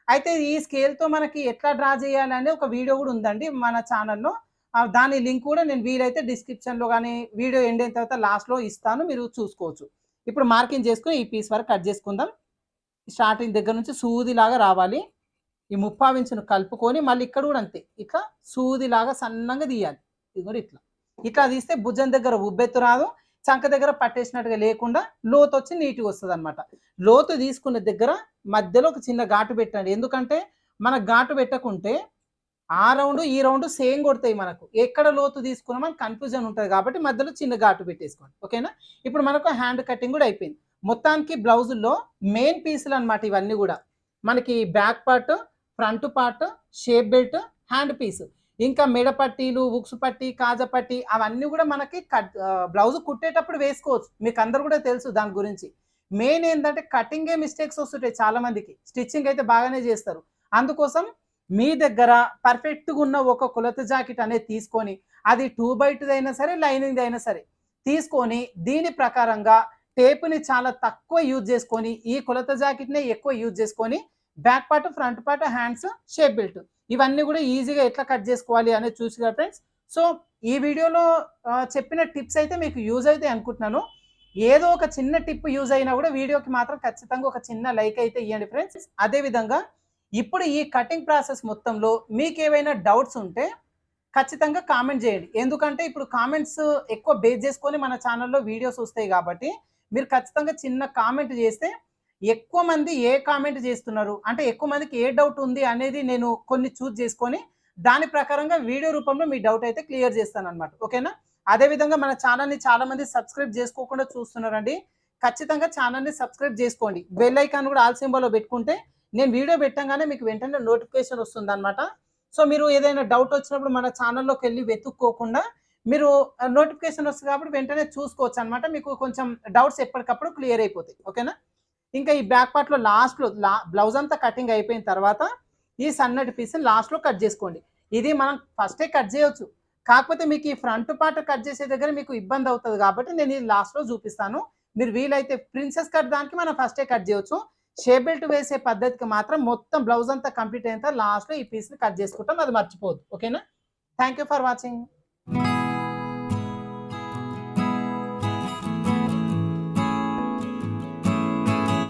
అయితే ఈ స్కేల్తో మనకి ఎట్లా డ్రా చేయాలనే ఒక వీడియో కూడా ఉందండి మన ఛానల్లో. దాని లింక్ కూడా నేను వీలైతే డిస్క్రిప్షన్లో కానీ వీడియో ఎండ్ అయిన తర్వాత లాస్ట్లో ఇస్తాను, మీరు చూసుకోవచ్చు. ఇప్పుడు మార్కింగ్ చేసుకుని ఈ పీస్ వరకు కట్ చేసుకుందాం. స్టార్టింగ్ దగ్గర నుంచి సూదిలాగా రావాలి. ఈ 30 ఇంచును కలుపుకొని మళ్ళీ ఇక్కడ కూడా అంతే ఇట్లా సూదిలాగా సన్నంగా తీయాలి. ఇది కూడా ఇట్లా తీస్తే భుజం దగ్గర ఉబ్బెత్తు రాదు, చంక దగ్గర పట్టేసినట్టుగా లేకుండా లోతు వచ్చి నీట్గా వస్తుంది అనమాట. లోతు తీసుకున్న దగ్గర మధ్యలో ఒక చిన్న ఘాటు పెట్టండి. ఎందుకంటే మన ఘాటు పెట్టకుంటే ఆ రౌండ్ ఈ రౌండ్ సేమ్ కొడతాయి. మనకు ఎక్కడ లోతు తీసుకున్నామని కన్ఫ్యూజన్ ఉంటుంది కాబట్టి మధ్యలో చిన్న ఘాటు పెట్టేసుకోండి. ఓకేనా? ఇప్పుడు మనకు హ్యాండ్ కటింగ్ కూడా అయిపోయింది. మొత్తానికి బ్లౌజుల్లో మెయిన్ పీసులు అనమాట ఇవన్నీ కూడా. మనకి back part, front part, shape belt, hand piece, ఇంకా మెడ పట్టీలు, ఉక్సు పట్టి, కాజా పట్టి అవన్నీ కూడా మనకి బ్లౌజ్ కుట్టేటప్పుడు వేసుకోవచ్చు. మీకు అందరు కూడా తెలుసు దాని గురించి. మెయిన్ ఏంటంటే కటింగే మిస్టేక్స్ వస్తుంటాయి చాలా మందికి. స్టిచ్చింగ్ అయితే బాగానే చేస్తారు. అందుకోసం మీ దగ్గర పర్ఫెక్ట్గా ఉన్న ఒక కొలత జాకెట్ అనేది తీసుకొని, అది 2x2 అయినా సరే, లైనింగ్ అయినా సరే తీసుకొని దీని ప్రకారంగా టేప్ని చాలా తక్కువ యూజ్ చేసుకొని ఈ కొలత జాకెట్నే ఎక్కువ యూజ్ చేసుకొని back part, front part, hands, shape belt ఇవన్నీ కూడా ఈజీగా ఎట్లా కట్ చేసుకోవాలి అనేది చూసిగా ఫ్రెండ్స్. సో ఈ వీడియోలో చెప్పిన టిప్స్ అయితే మీకు యూజ్ అవుతాయి అనుకుంటున్నాను. ఏదో ఒక చిన్న టిప్ యూజ్ అయినా కూడా వీడియోకి మాత్రం ఖచ్చితంగా ఒక చిన్న లైక్ అయితే ఇవ్వండి ఫ్రెండ్స్. అదేవిధంగా ఇప్పుడు ఈ కటింగ్ ప్రాసెస్ మొత్తంలో మీకు ఏవైనా డౌట్స్ ఉంటే ఖచ్చితంగా కామెంట్ చేయండి. ఎందుకంటే ఇప్పుడు కామెంట్స్ ఎక్కువ బేస్ చేసుకొని మన ఛానల్లో వీడియోస్ వస్తాయి కాబట్టి మీరు ఖచ్చితంగా చిన్న కామెంట్ చేస్తే ఎక్కువ మంది ఏ కామెంట్ చేస్తున్నారు అంటే ఎక్కువ మందికి ఏ డౌట్ ఉంది అనేది నేను కొన్ని చూస్ చేసుకొని దాని ప్రకారంగా వీడియో రూపంలో మీ డౌట్ అయితే క్లియర్ చేస్తాను అనమాట. ఓకేనా? అదేవిధంగా మన ఛానల్ని చాలా మంది సబ్స్క్రైబ్ చేసుకోకుండా చూస్తున్నారండి. ఖచ్చితంగా ఛానల్ని సబ్స్క్రైబ్ చేసుకోండి. బెల్ ఐకాన్ కూడా ఆల్ సింబల్లో పెట్టుకుంటే నేను వీడియో పెట్టగానే మీకు వెంటనే నోటిఫికేషన్ వస్తుంది అనమాట. సో మీరు ఏదైనా డౌట్ వచ్చినప్పుడు మన ఛానల్లోకి వెళ్ళి వెతుక్కోకుండా మీరు నోటిఫికేషన్ వస్తుంది కాబట్టి వెంటనే చూసుకోవచ్చు అనమాట. మీకు కొంచెం డౌట్స్ ఎప్పటికప్పుడు క్లియర్ అయిపోతాయి. ఓకేనా? ఇంకా ఈ బ్యాక్ పార్ట్లో లాస్ట్లో బ్లౌజ్ అంతా కటింగ్ అయిపోయిన తర్వాత ఈ సన్నటి పీస్ని లాస్ట్లో కట్ చేసుకోండి. ఇది మనం ఫస్టే కట్ చేయొచ్చు, కాకపోతే మీకు ఈ ఫ్రంట్ పార్ట్ కట్ చేసే దగ్గర మీకు ఇబ్బంది అవుతుంది కాబట్టి నేను ఇది లాస్ట్లో చూపిస్తాను. మీరు వీలైతే ప్రిన్సెస్ కట్ దానికి మనం ఫస్టే కట్ చేయొచ్చు. షేప్ బెల్ట్ వేసే పద్ధతికి మాత్రం మొత్తం బ్లౌజ్ అంతా కంప్లీట్ అయిన తర్వాత లాస్ట్లో ఈ పీస్ని కట్ చేసుకుంటాం, అది మర్చిపోవద్దు. ఓకేనా? Thank you for watching.